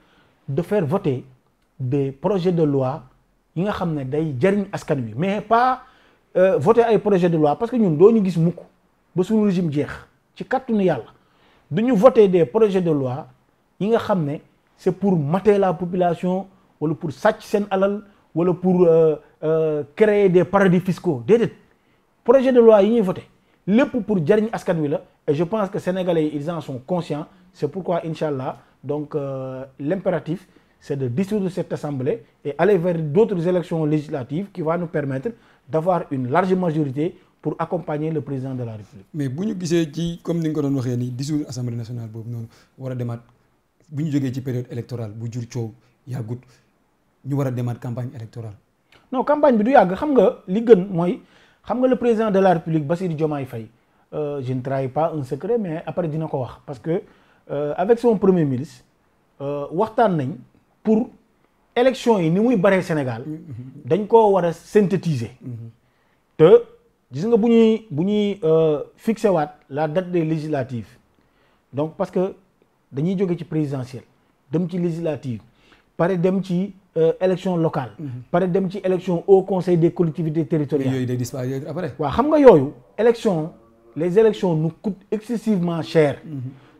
de faire voter des projets de loi yi nga xam ne day jariñ askan wi mais pas voter ay projets de loi parce que ñun doo ñu gis mukk ba suñu régime jeex ci kàttanu yàlla duñu voter des projets de loi yi nga xam ne c'est pour mater la population wala pour sàcc seen alal wala pour créer des paradis fiscaux déedéet projet de loi yi ñuy voter lépp pour jariñ askan wi la et je pense que sénégalais ils en sont conscients c'est pourquoi inchallah donc l'impératif c'est de dissoudre cette assemblée et aller vers d'autres élections législatives qui va nous permettre d'avoir une large majorité pour accompagner le président de la République. mais bu ñu gisee ci comme ni nga ko doon waxee nii dissoudre assemblée nationale boobu noonu war a demaat bu ñu jógee ci période électorale bu jur coow yàggut ñu war a demaat campagne électorale. non campagne bi du yàgg xam nga li gën mooy xam nga le président de la République Bassirou Diomaye Faye je ne trahis pas un secret mais après dina ko wax parce que avec son premier ministre waxtaan nañ pour élection yi ni muy baree Sénégal dañ koo war a synthétiser te gis nga bu ñuy fixé waat la date des législatives donc parce que dañuy jóge ci présidentielle dem ci législative pare dem ci élection locale pare dem ci élection au conseil des collectivités territoriales yooyu day disparaître après. waaw xam nga yooyu les élections nous coûtent excessivement cher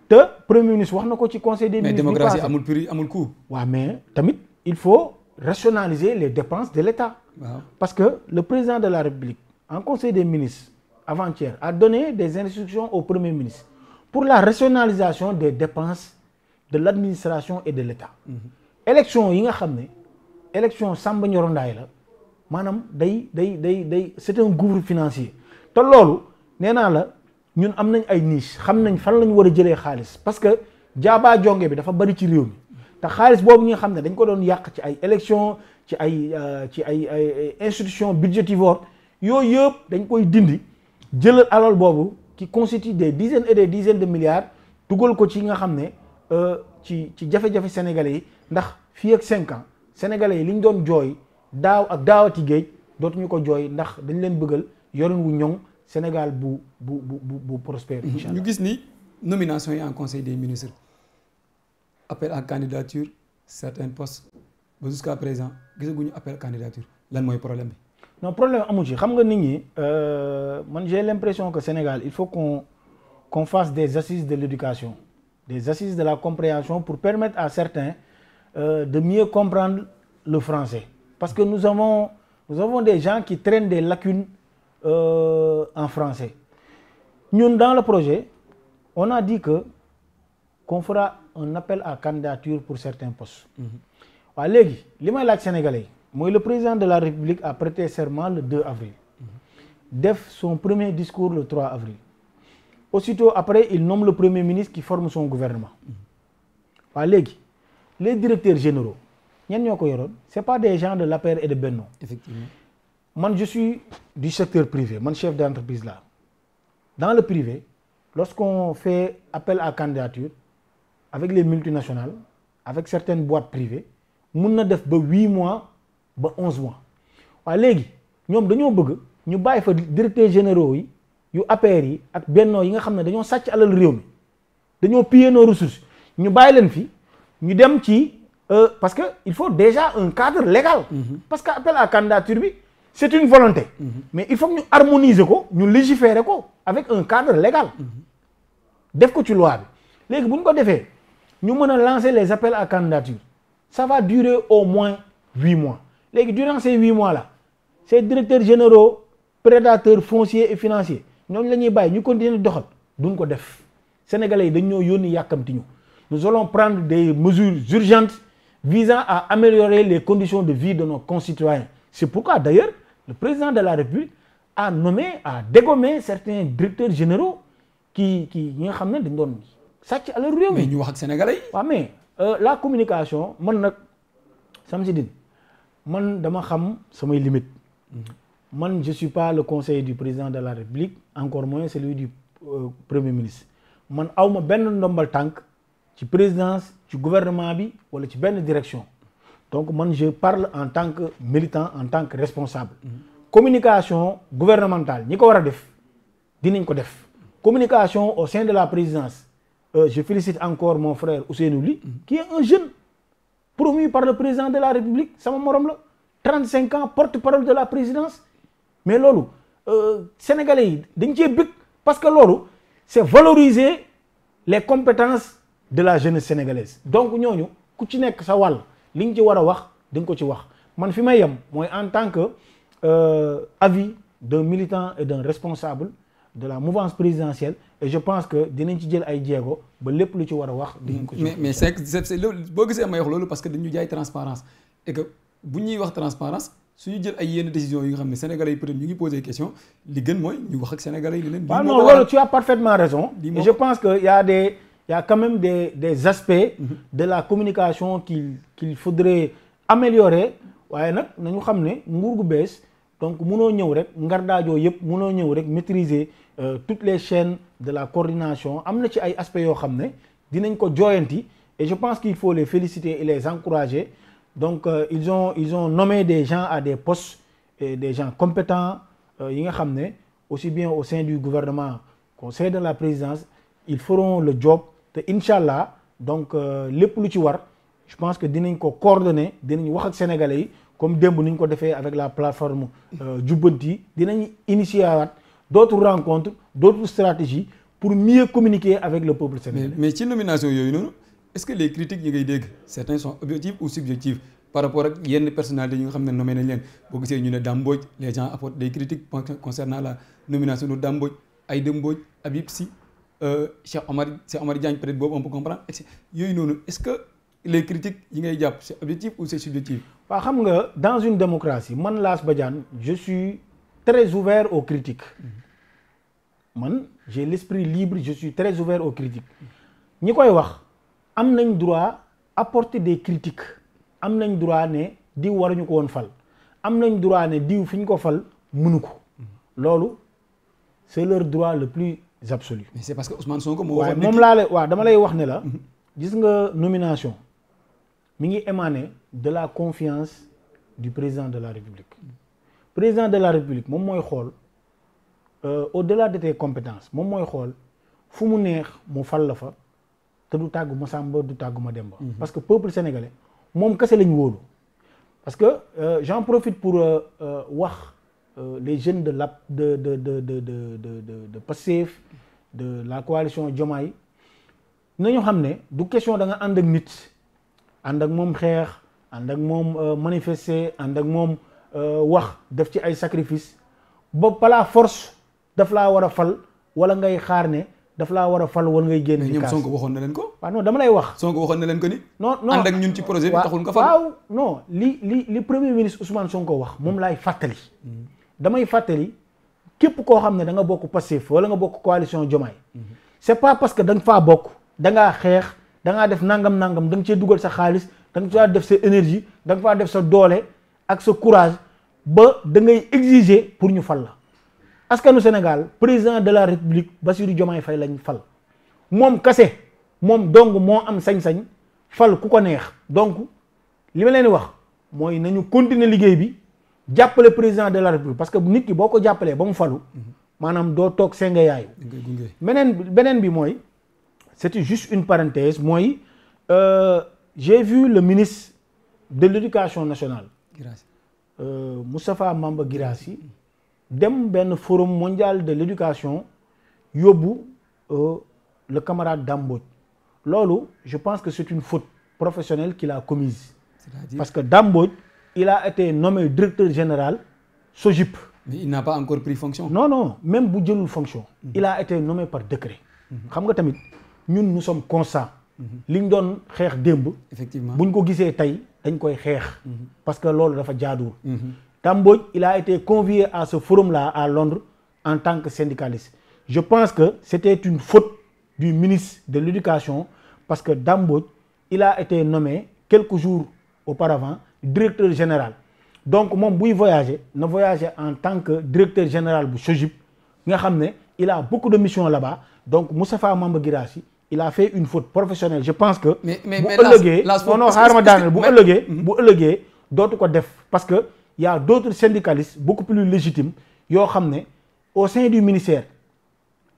te premier ministre wax na ko ci conseil des ministres mais démocratie amul prix amul coût. waaw mais tamit il faut rationaliser les dépenses de l'État. waaw parce que le président de la République en conseil des ministres avant-hier a donné des instructions au premier ministre pour la rationalisation des dépenses de l'administration et de l'État. élection yi nga xam ne élection Samba Ndioro-Ndaye la maanaam day c'est un gouffre financier te loolu nee naa la ñun am nañ ay niche xam nañ fan la ñu war a jëlee xaalis parce que jaabaa jonge bi dafa bari ci réew mi te xaalis boobu ñi nga xam ne dañ ko doon yàq ci ay élection ci ay institutions budgétivores yooyu yëpp dañ koy dindi jëlal alal boobu qui constitue des dizaines et des dizaines de milliards dugal ko ci nga xam ne ci jafe-jafe sénégalais yi ndax fii ak 5 ans sénégalais yi li ñu doon jooy daaw ak daawati géej dootuñu ko jooy ndax dañ leen bëggal yorin wu ñoŋ Sénégal bu prospère incha allah. ñu gis ni nomination yi en conseil des ministres appel à candidature certains postes ba jusqu'à présent gisaguñu appel à candidature lan mooy problème bi. non problème amu ci xam nga nit ñi man j'ai l'impression que Sénégal il faut qu'on fasse des assises de l'éducation des assises de la compréhension pour permettre à certains de mieux comprendre le français parce que nous avons des gens qui traînent des lacunes en français ñun dans le projet on a dit que qu'on fera un appel à candidature pour certains postes. waaw léegi li may laaj sénégalais yi mooy le président de la République a prêté serment le 2 avril. def son premier discours le 3 avril. aussitôt après il nomme le premier ministre qui forme son gouvernement. waaw léegi les directeurs généraux ñenn ñoo ko yoroon c'est pas des gens de l'APR et de Benno. Effectivement. man je suis du secteur privé man chef d'entreprise là. Dans le privé lorsqu'on fait appel à candidature avec les multinationales avec certaines boîtes privées mun na def ba 8 mois ba 11 mois waaye léegi ñoom dañoo bëgg ñu bàyyi fa directeurs généraux yi yu APR yi ak Benno yi nga xam ne dañoo sàcc alal réew mi dañoo piller nos ressources ñu bàyyi leen fi ñu dem ci parce que il faut déjà un cadre légal. parce que appel à candidature bi c'est une volonté. mais il faut que ñu harmoniser ko ñu légiférer ko avec un cadre légal. def ko ci loi bi léegi bu ñu ko defee ñu mën a lancer les appels à candidature ça va durer au moins 8 mois léegi durant ces 8 mois là ces directeurs généraux prédateurs fonciers et financiers ñooñu la ñuy bàyyi ñu continuer doxal duñ ko def sénégalais yi dañ ñoo yónni yàkkamti ñu nous allons prendre des mesures urgentes visant à améliorer les conditions de vie de nos concitoyens c'est pourquoi d'ailleurs le président de la République a dégommé certains directeurs généraux qui ñi nga xam ne dañ doon sàcc alal réew mi. mais ñu wax ak sénégalais yi. waaw mais la communication man nag Samsidine man dama xam samay limites. man je suis pas le conseiller du président de la République encore moins celui du premier ministre man awma benn ndombal tànk ci présidence ci gouvernement bi wala ci benn direction donc man je parle en tant que militant en tant que responsable. communication gouvernementale ñi ko war a def dinañ ko def. communication au sein de la présidence je félicite encore mon frère Ousseynou Ly qui est un jeune promu par le président de la République sama morom la 35 ans porte-parole de la présidence mais loolu sénégalais yi dañ cee bëgg parce que loolu c'est valoriser les compétences de la jeunesse sénégalaise donc ñooñu ku ci nekk sa wàll li nga ci war a wax di nga ko ci wax man fi may yem mooy en tant que avis d'un militant et d'un responsable de la mouvance présidentielle et je pense que dinañ ci jël ay jéego ba lépp lu ci war a wax. dinañ ko ci mais c'est loolu boo gisee may wax loolu parce que dañu jaay transparence et que bu ñuy wax transparence suñu jël ay yenn décisions yi nga xam ne sénégalais yi peut-être ñu ngi poser question li gën mooy ñu wax ak sénégalais yi ne leen. waaw non loolu tu as parfaitement raison. et je pense que y a quand même des aspects de la communication qu'il faudrait améliorer waaye nag nañu xam ne nguur gu bees donc mënoo ñëw rek ngardaajoo yëpp mënoo ñëw rek maîtriser toutes les chaînes de la coordination am na ci ay aspects yoo xam ne dinañ ko jooyanti et je pense qu'il faut les féliciter et les encourager donc ils ont nommé des gens à des postes et des gens compétents yi nga xam ne aussi bien au sein du gouvernement qu'au sein de la présidence ils feront le job te incha allah donc lépp lu ci war je pense que dinañ ko coordonner dinañ wax ak sénégalais yi comme démb ni ñu ko defee avec la plateforme jubbanti dinañ initier waat d'autres rencontres d'autres stratégies pour mieux communiquer avec le peuple sénégalais. mais ci nomination yooyu noonu est-ce que les critiques yi ngay dégg certains sont objectifs ou subjectifs par rapport ak yenn personnalités yi nga xam ne nommé nañ leen boo gisee ñu ne Dame Mbodj les gens apportent des critiques concernant la nomination de Dame Mbodj Aïda Mbodj Habib Sy Cheikh Omar Diagne peut-être boobu on peut comprendre yooyu noonu est-ce que les critiques yi ngay jàpp c'est objectif ou c'est subjectif. waaw xam nga dans une démocratie man Lass Badiane je suis très ouvert aux critiques man j'ai l'esprit libre je suis très ouvert aux critiques ñi koy wax am nañ droit apporter des critiques am nañ droit ne diw waruñu ko woon fal am nañ droit ne diw fi ñu ko fal mënu ko loolu c'est leur droit le plus absolu. mais c'est parce que Ousmane Sonko moo waxoon moom laa lay waaw dama lay wax ne la gis nga nomination mi ngi émaner de la confiance du président de la République président de la République moom mooy xool au-delà de tes compétences moom mooy xool fu mu neex mu fal la fa te du tàggu ma Samba du tàggu ma Demba. parce que peuple sénégalais moom kese lañu wóolu parce que j'en profite pour wax les jeunes de Pastef de la coalition Diomaye nañu xam ne du question da nga ànd ak nit ànd ak moom xeex ànd ak moom manifester ànd ak moom wax def ci ay sacrifice ba par la force daf laa war a fal wala ngay xaar ne daf laa war a fal wala ngay génn. mais di ñoom kaas Sonko waxoon na leen ko. waaw non dama lay wax. Sonko waxoon na leen ko ni. non ànd ak ñun ci projet bi taxul nga fal. waaw non li premier ministre Ousmane Sonko wax moom laay fàttali. damay fàttali képp koo xam ne da nga bokk Pastef wala nga bokk coalition Diomaye. c'est pas parce que da nga faa bokk da ngaa xeex da ngaa def nangam da nga cee dugal sa xaalis da nga faa def sa énergie da nga faa def sa doole ak sa courage ba da ngay exiger pour ñu fal la. askanu Sénégal président de la République Bassirou Diomaye Faye lañ fal moom kase moom dong moo am sañ-sañ fal ku ko neex donc li ma leen di wax mooy nañu continuer liggéey bi jàppale président de la République parce que nit ki boo ko jàppalee ba mu falu maanaam doo toog senge yaayu. beneen bi mooy c'était juste une parenthèse mooy j'ai vu le ministre de l'éducation nationale Moustapha Mamba Guirassy dem benn forum mondial de l'éducation yóbbu le camarade Dame Mbodj loolu je pense que c'est une faute professionnelle qu'il a commise. Parce que Dame Mbodj il a été nommé directeur général SOGIP. Mais il n'a pas encore pris fonction. Non même bu jëlul fonction. Il a été nommé par décret. xam nga tamit ñun nous sommes conscients. liñ doon xeex démb. effectivement buñ ko gisee tey dañ koy xeex. parce que loolu dafa jaaduwul. Dame Mbodj il a été convié à ce forum-là à Londres en tant que syndicaliste. Je pense que c'était une faute du ministre de l'Éducation parce que Dame Mbodj il a été nommé quelques jours auparavant directeur général. Donc moom buy voyager na voyager en tant que directeur général bu SOGIP nga xam ne il a beaucoup de missions là-bas donc Moustapha Mamba Guirassy il a fait une faute professionnelle. Je pense que bu ëllëgee non xaaral ma daaneel bu ëllëgee dootu ko def parce que il y a d'autres syndicalistes beaucoup plus légitimes yoo xam ne au sein du ministère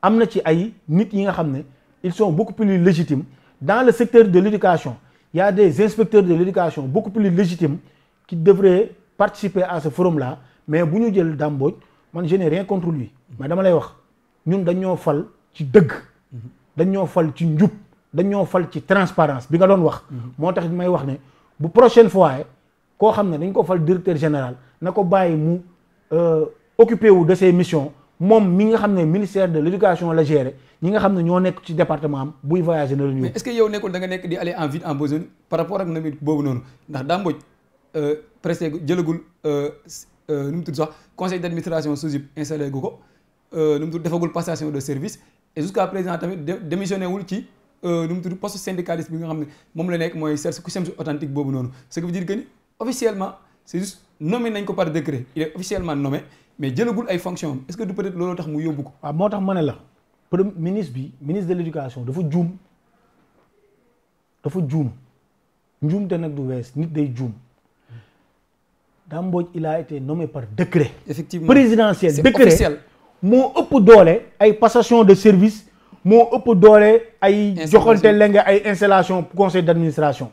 am na ci ay nit yi nga xam ne ils sont beaucoup plus légitimes dans le secteur de l'éducation. Il y a des inspecteurs de l'éducation beaucoup plus légitimes qui devraient participer à ce forum-là mais bu ñu jël Dame Mbodj man je n'ai rien contre lui mais dama lay wax ñun dañoo fal ci dëgg dañoo fal ci njub dañoo fal ci transparence bi nga doon wax moo tax may wax ne bu prochaine fois koo xam ne dañ ko fal directeur général na ko bàyyi mu occupé wu de ses missions moom mi nga xam ne ministère de l'éducation la géré ñi nga xam ne ñoo nekk ci département am buy voyager na la ñu. mais est-ce que yow nekkul da nga nekk di aller en vite en besoin par rapport ak namit boobu noonu ndax Dame Mbodj presque jëlagul nu mu tudd sax conseil d'administration SOGIP installé gu ko nu mu tudd defagul passation de service et jusqu'à présent tamit démissionné wul ci nu mu tudd poste syndicaliste bi nga xam ne moom la nekk mooy CUSEMS authentique boobu noonu ce qui veut dire que ni officiellement c'est juste nommé nañ ko par décret il est officiellement nommé mais jëlagul ay fonctions est-ce que du peut-être looloo tax mu yóbbu ko. waaw moo tax ma ne la ministre de l'éducation dafa juum njuumte nag du wees nit day juum Dame Mbodj il a été nommé par décret. effectivement présidentiel c'est décret officiel. moo ëpp doole ay passation de service moo ëpp doole ay. joxante lenge ay installation conseil d'administration.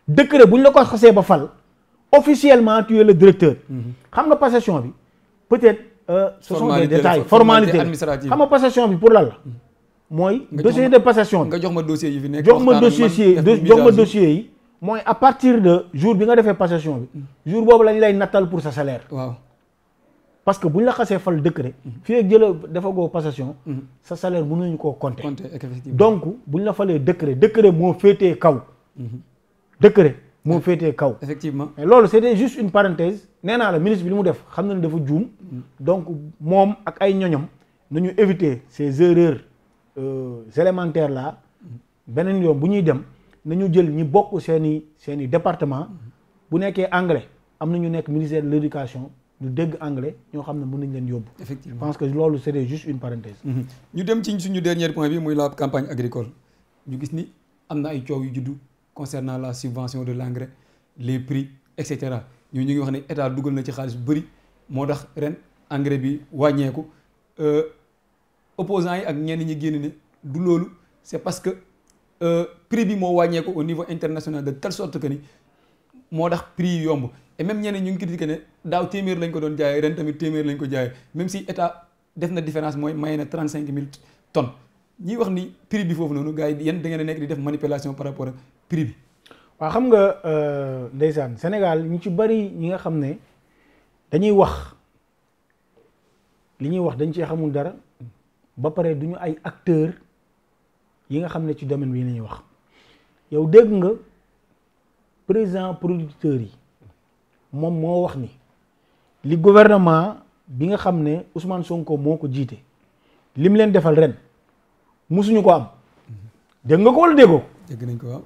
décret bu ñu la ko xasee ba fal officiellement tu es le directeur. xam nga passation bi peut-être. ce sont des détails formalité administrative xam nga passation bi pour lan la. mooy dossier de passation bi. nga jox ma dossier yi fi nekk. jox ma dossier yi. mooy à partir de jour bi nga defee passation bi. jour boobu lañ lay nattal pour sa salaire. waaw parce que bu ñu la xasee fal décret. fii ak jëla defagoo passation. sa salaire mënuñu koo compter. donc bu ñu la falee décret moo féetee kaw. décret moo féetee kaw. effectivement mais loolu c'était juste une parenthèse nee naa la ministre bi li mu def xam na ne dafa juum. donc moom ak ay ñoñam nañu éviter ces erreurs élémentaires là. beneen yoon bu ñuy dem nañu jël ñi bokk seeni département. bu nekkee anglais am na ñu nekk ministère de l'éducation ñu dégg anglais ñoo xam ne mën nañ leen yóbbu. effectivement je pense que loolu c'était juste une parenthèse. ñu dem ci suñu dernier point bi muy la campagne agricole ñu gis ni am na ay coow yu juddu concernant la subvention de l'engrais les prix et cetera ñu ngi wax ne état dugal na ci xaalis bu bëri moo tax ren engrais bi wàññeeku opposants yi ak ñenn ñi génn ne du loolu c'est parce que prix bi moo wàññeeku au niveau international de telle sorte que ni moo tax prix yi yomb et même ñeneen ñu ngi critiqué ne daaw téeméer lañ ko doon jaayee ren tamit téeméer lañ ko jaayee même si état def na différence mooy maye na 35 000 tonnes ñiy wax ni prix bi foofu noonu gars yi yéen da ngeen a nekk di def manipulation par rapport ak prix bi. waaw xam nga ndeysaan Sénégal ñu ci bari ñi nga xam ne dañuy wax li ñuy wax dañ cee xamul dara ba pare duñu ay acteurs yi nga xam ne ci domaine bi la ñuy wax yow dégg nga président producteurs yi moom moo wax ni li gouvernement bi nga xam ne Ousmane Sonko moo ko jiite lim leen defal ren musuñu ko am dégg nga ko wala déggoo. dégg nañ ko waaw.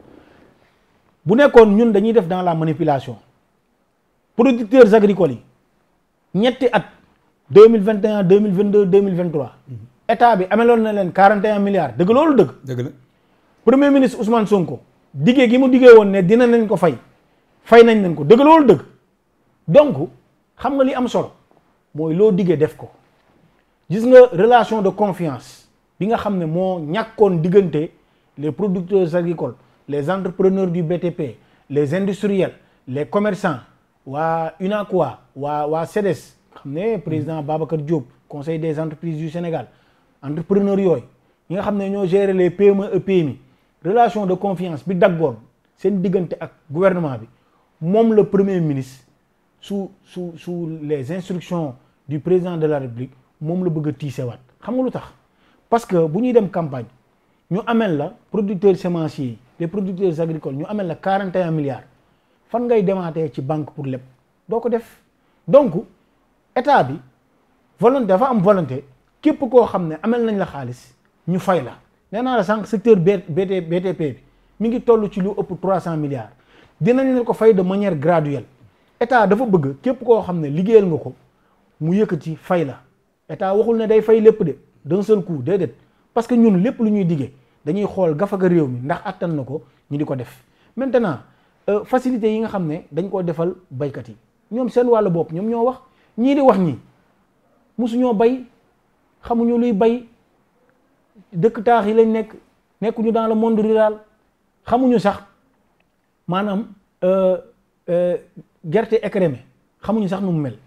bu nekkoon ñun dañuy def dans la manipulation producteurs agricoles yi ñetti at 2021 2022 2023 état bi ameloon na leen 41 milliards dëgg loolu dëgg. dëgg la premier ministre Ousmane Sonko diggee gi mu diggee woon ne dina nañ ko fay nañ leen ko dëgg loolu dëgg donc xam nga li am solo mooy loo diggee def ko gis nga relation de confiance bi nga xam ne moo ñàkkoon diggante les producteurs agricoles les entrepreneurs du BTP les industriels les commerçants waa UNACOIS waa CEDES xam ne président Babacar Diop conseil des entreprises du Sénégal entrepreneurs yooyu ñi nga xam ne ñoo gérer les PME et PMI relation de confiance bi daggoon seen diggante ak gouvernement bi moom le premier ministre sous les instructions du président de la République moom la bëgg a tiisewaat xam nga lu tax parce que bu ñuy dem campagne ñu amel la producteurs semenciers yi les producteurs agricoles ñu amel la 41 milliards fan ngay demaatee ci banque pour lépp doo ko def donc état bi volonté dafa am volonté képp koo xam ne amel nañ la xaalis ñu fay la nee naa la sànq secteur BTP bi mi ngi toll ci lu ëpp 300 milliards dinañ leen ko fay de manière graduelle état dafa bëgg képp koo xam ne liggéeyal nga ko mu yëkkati fay la état waxul ne day fay lépp de d'un seul coup déedéet parce que ñun lépp lu ñuy diggee dañuy xool gafaga réew mi ndax attan na ko ñu di ko def maintenant facilité yi nga xam ne dañ koo defal baykat yi ñoom seen wàllu bopp ñoom ñoo wax ñii di wax ñi mosuñoo bay xamuñu luy bay dëkk taax yi lañ nekkuñu dans le monde rural xamuñu sax maanaam gerte écrémé xamuñu sax nu mu mel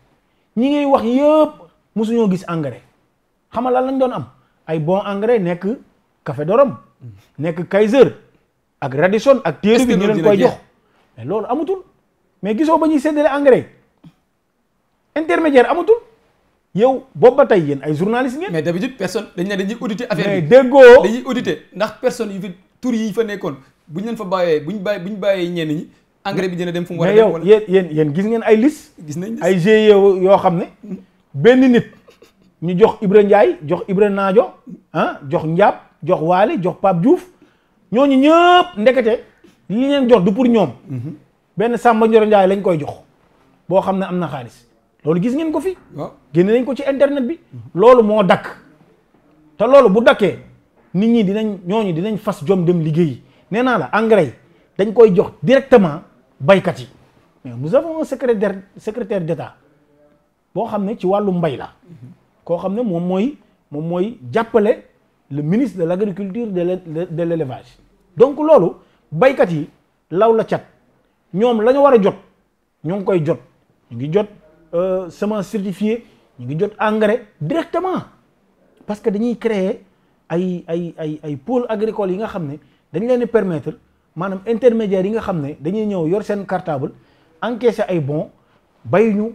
ñi ngay wax yëpp mosuñoo gis engrais xamal lan lañ doon am ay bon engrais nekk café dorom nekk Kaiser ak Radisson ak téere bi ñu leen koy jox mais loolu amatul mais gisoo ba ñuy séddale engrais intermédiaire amatul yow boobu ba tey yéen ay journalistes ngeen. mais d'habitude personne dañ ne dañuy auditer affaire bi mais déggoo dañuy auditer ndax personne yu fi tur yi fa nekkoon bu ñu leen fa bàyyee bu ñu bàyyee ñenn ñi engrais bi dina dem fu mu war a dem. mais yow yéen gis ngeen ay liste. gis nañ ay GIE yoo xam ne benn nit ñu jox Ibra Ndiaye jox Ibra Naajo jox Ndiab jox Waale jox Pape Diouf ñooñu ñëpp ndekete li leen jox du pour ñoom. benn Samba Ndioro Ndiaye lañ koy jox boo xam ne am na xaalis loolu gis ngeen ko fi. waaw génne nañ ko ci internet bi. loolu moo dakk te loolu bu dakkee nit ñi ñooñu dinañ fas jom dem liggéeyi nee naa la engrais yi dañ koy jox directement baykat yi mais nous avons un secrétaire d'État boo xam ne ci wàllu mbay la. koo xam ne moom mooy jàppale le ministre de l'agriculture de l'élevage donc loolu baykat yi law la cat ñoom la ñu war a jot ñoo ngi koy jot ñu ngi jot semence certifiée ñu ngi jot engrais directement parce que dañuy créer ay pôles agricoles yi nga xam ne dañ leen di permettre maanaam intermédiaires yi nga xam ne dañuy ñëw yor seen cartable encaisser ay bons bayuñu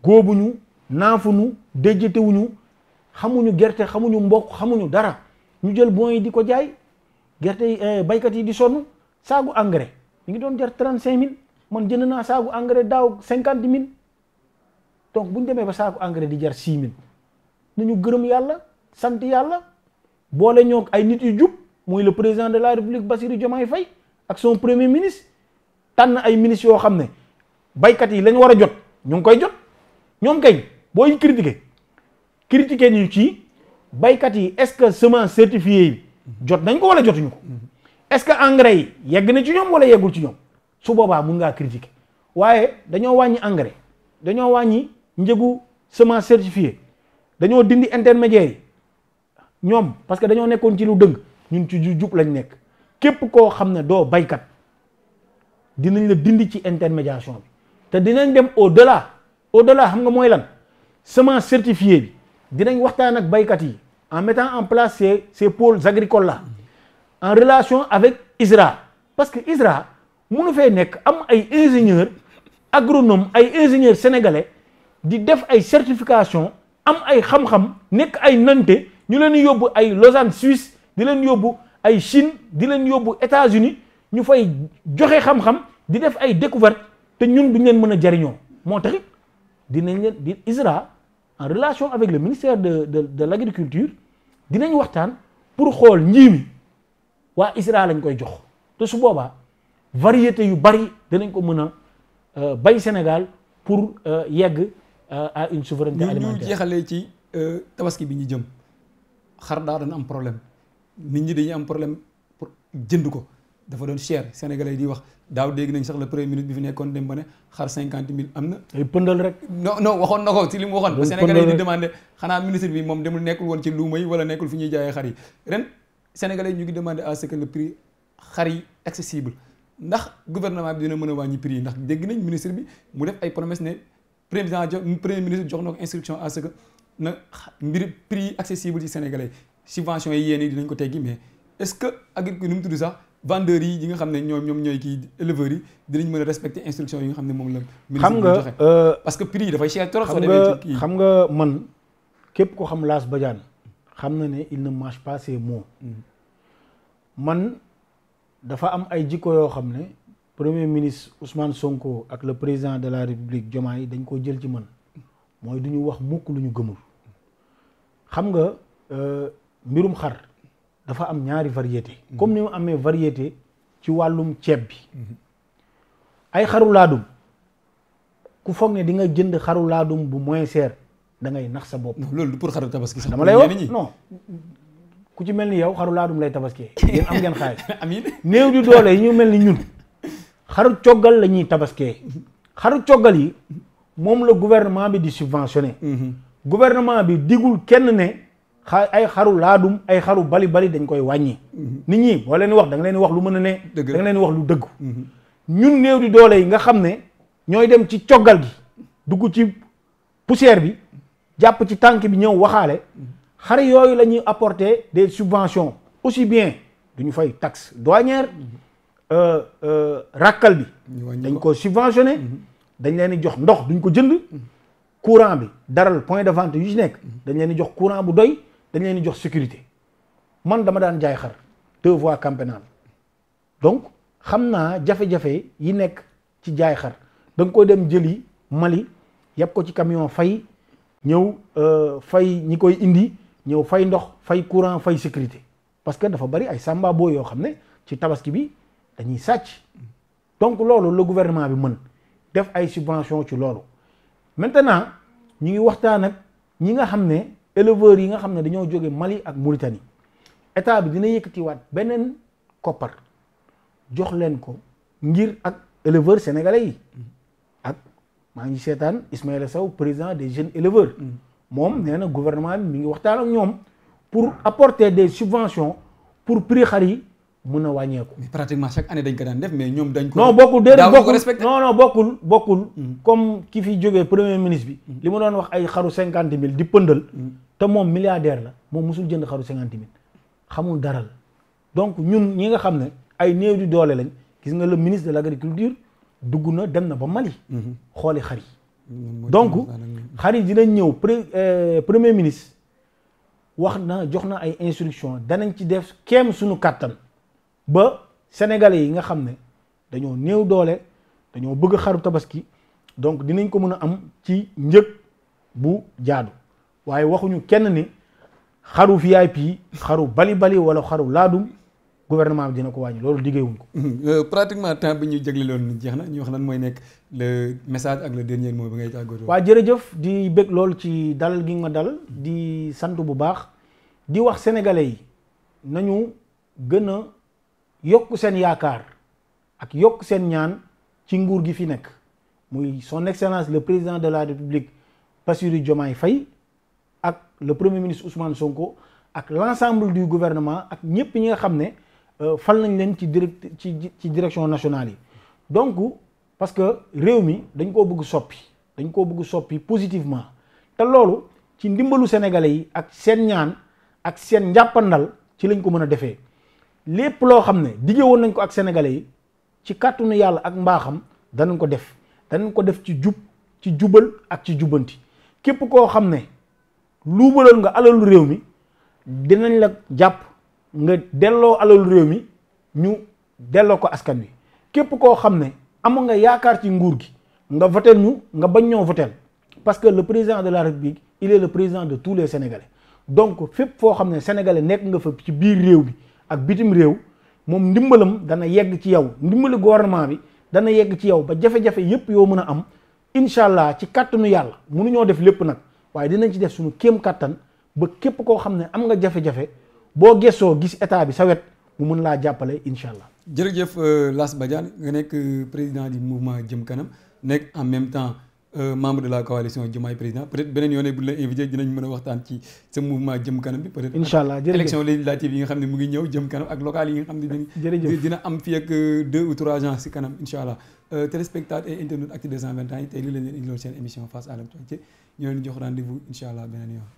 góobuñu naafuñu déjjatewuñu xamuñu gerte xamuñu mboq xamuñu dara ñu jël bons yi di ko jaay gerte yi baykat yi di sonn saagu engrais mi ngi doon jar 35 000 man jënd naa saagu engrais daaw 50 000 donc bu ñu demee ba saagu engrais di jar 6 000 nañu gërëm yàlla sant yàlla boole ñoo ay nit yu jub muy le président de la République Bassirou Diomaye Faye ak son premier ministre tànn ay ministres yoo xam ne baykat yi lañ war a jot ñu ngi koy jot ñoom kay booy critiquer ñu ci baykat yi est-ce que semence certifiée yi jot nañ ko wala jotuñu ko est-ce que engrais yi yegg na ci ñoom wala yeggul ci ñoom su boobaa mun ngaa critiquer waaye dañoo wàññi engrais dañoo wàññi njëgu semence certifiée dañoo dindi intermédiaire yi ñoom parce que dañoo nekkoon ci lu dëng ñun ci jub lañ nekk képp koo xam ne doo baykat dinañ la dindi ci intermédiation bi te dinañ dem au delà xam nga mooy lan semence certifiée bi dinañ waxtaan ak baykat yi en mettant en place ces pôles agricoles là en relation avec ISRA parce que ISRA mënu fee nekk am ay ingénieurs agronomes ay ingénieurs sénégalais di def ay certification am ay xam-xam nekk ay nante ñu leen yóbbu ay Lausanne Suisse di leen yóbbu ay Chine di leen yóbbu États-Unis ñu fay joxe xam-xam di def ay découverte te ñun duñ leen mën a jariñoo moo taxit dinañ leen di ISRA en relation avec le ministère de l'agriculture dinañ waxtaan pour xool nji mi waa ISRA lañ koy jox te su boobaa variété yu bari dinañ ko mën a bay Sénégal pour yegg à une souveraineté alimentaire. ñu jeexalee ci tabaski bi ñu jëm xar daa doon am problème nit ñi dañuy am problème pour jënd ko dafa doon cher sénégalais di wax daaw dégg nañ sax le premier ministre bi fi nekkoon dem ba ne xar 50 000 am na. ay pëndal rek. non waxoon na ko ci li mu waxoon. ba sénégalais yi di demandé xanaa ministre bi moom demul nekkul woon ci luuma yi wala nekkul fi ñuy jaayee xar yi ren sénégalais yi ñu ngi demandé à ce que le prix xar yi accessible ndax gouvernement bi dina mën a wàññi prix yi ndax dégg nañ ministre bi mu def ay promesse ne premier ministre jox na ko instruction à ce que na mbir prix accessible ci sénégalais subventions yi yéen yi dinañ ko teggi mais est-ce que agriculture nu mu tudd sax vendeurs yi nga xam ne ñoom ñooy kii éleveurs yi dinañ mën a respecter instruction yi nga xam ne moom la ministre bi joxe parce que prix yi dafay cher trop soo demee ci kii xam nga man képp ko xam Lass Badiane xam na ne il ne mâche pas ses mots man dafa am ay jikko yoo xam ne premier ministre Ousmane Sonko ak le président de la République Diomaye dañ ko jël ci man mooy du ñu wax mukk lu ñu gëmul xam nga mbirum xar dafa am ñaari variété comme ni mu amee variété ci wàllum ceeb bi ay xaru laadum ku foog ne di nga jënd xaru laadum bu moins cher da ngay nax sa bopp. loolu du pour xaru tabaski sax dama lay wax non ku ci mel ni yow xaru laadum lay tabaskee yéen am ngeen xaalis amiin néew di doole yi ñu mel ni ñun xaru coggal la ñuy tabaskee xaru coggal yi moom la gouvernement bi di subventionné gouvernement bi digul kenn ne ay xaru laadum ay xaru bali dañ koy wàññi nit ñi boo leen wax da nga leen wax lu mën a ne da nga leen wax lu dëggu ñun néew di doole yi nga xam ne ñooy dem ci coggal gi dugg ci poussière bi jàpp ci tànk bi ñëw waxaale xar yooyu la ñuy apporter des subventions aussi bien duñu fay taxe douanière ràkkal bi dañ ko subventionné dañ leen di jox ndox duñ ko jënd courant bi daral point de vente yu ci nekk dañ leen di jox courant bu doy dañ leen di jox sécurité man dama daan jaay xar 2 voies camp pénal donc xam naa jafe-jafe yi nekk ci jaay xar da nga koy dem jëli Mali yàpp ko ci camion fay ñëw fay ñi koy indi ñëw fay ndox fay courant fay sécurité parce que dafa bari ay samba boo yoo xam ne ci tabaski bi dañuy sàcc donc loolu le gouvernement bi mën def ay subvention ci loolu maintenant ñu ngi waxtaan ak ñi nga xam ne éleveurs yi nga xam ne dañoo jóge Mali ak Mauritanie état bi dina yëkkatiwaat beneen koppar jox leen ko ngir ak éleveurs sénégalais yi ak maa ngi seetaan Ismaïla Sow président des jeunes éleveurs moom nee na gouvernement bi mi ngi waxtaan ak ñoom pour apporter des subventions pour prix xar yi mën a wàññeeku. mais pratiquement chaque année dañ ko daan def mais ñoom dañ ko. non bokkul déedéet bokkul bokkul comme ki fi jógee premier ministre bi. li ma doon wax ay xaru 50 000 di pëndal. te moom milliardaire la moom musul jënd xaru 50 000 xamul dara la donc ñun ñi nga xam ne ay néew di doole lañ gis nga le ministre de l'agriculture dugg na dem na ba Mali. xooli xar yi. donc xar yi dinañ ñëw premier ministre wax na jox na ay instructions danañ ci def kéem suñu kàttan. ba sénégalais yi nga xam ne dañoo néew doole dañoo bëgg xaru tabaski donc dinañ ko mën a am ci njëg bu jaadu waaye waxuñu kenn ni xaru VIP xaru bali wala xaru laadum gouvernement bi dina ko wàññi loolu liggéeyuñ ko. pratiquement temps bi ñu jagleeloon jeex na ñu wax lan mooy nekk le message ak le dernier mot bi ngay tàggatoo. waa jërëjëf di bëgg loolu ci dalal gi nga ma dal di sant bu baax di wax sénégalais yi nañu gën a yokk seen yaakaar ak yokk seen ñaan ci nguur gi fi nekk muy son excellence le président de la république Bassirou Diomaye Faye ak le premier ministre Ousmane Sonko ak l'ensemble du gouvernement ak ñëpp ñi nga xam ne fal nañ leen ci direction nationale yi donc parce que réew mi dañ koo bëgg soppi positivement te loolu ci ndimbalu sénégalais yi ak seen ñaan ak seen njàppandal ci lañ ko mën a defee lépp loo xam ne dige woon nañ ko ak sénégalais yi ci kàttanu yàlla ak mbaaxam danañ ko def ci jub ci jubal ak ci jubbanti képp koo xam ne luubalal nga alalu réew mi dinañ la jàpp nga delloo alalu réew mi ñu delloo ko askan wi képp koo xam ne am nga yaakaar ci nguur gi nga votel ñu nga bañ ñoo votel parce que le président de la République il est le président de tous les Sénégalais donc fépp foo xam ne Sénégalais nekk nga fa ci biir réew bi ak bitim réew moom ndimbalam dana yegg ci yow ndimbali gouvernement bi dana yegg ci yow ba jafe-jafe yépp yoo mën a am incha allah ci kàttanu yàlla mënuñoo def lépp nag waaye dinañ ci def suñu kéem kàttan ba képp koo xam ne am nga jafe-jafe boo gëstoo gis état bi sa wet mu mën laa jàppale incha allah. jërëjëf Lass Badiane nga nekk président du mouvement Jëm Kanam nekk en même temps membre de la coalition Diomaye président peut-être beneen yoon bu la invité dinañ mën a waxtaan ci sa mouvement Jëm Kanam bi. peut-être incha allah jërëjëf élection législative yi nga xam ne mu ngi ñëw Jëm Kanam ak locales yi nga xam ne dina am fii ak 2 ou 3 ans si kanam incha allah téléspectateurs et internautes Actu 221 yi tey lii la leen indiloon seen émission face à l'actualité ñu leen jox rendez-vous incha allah beneen yoon.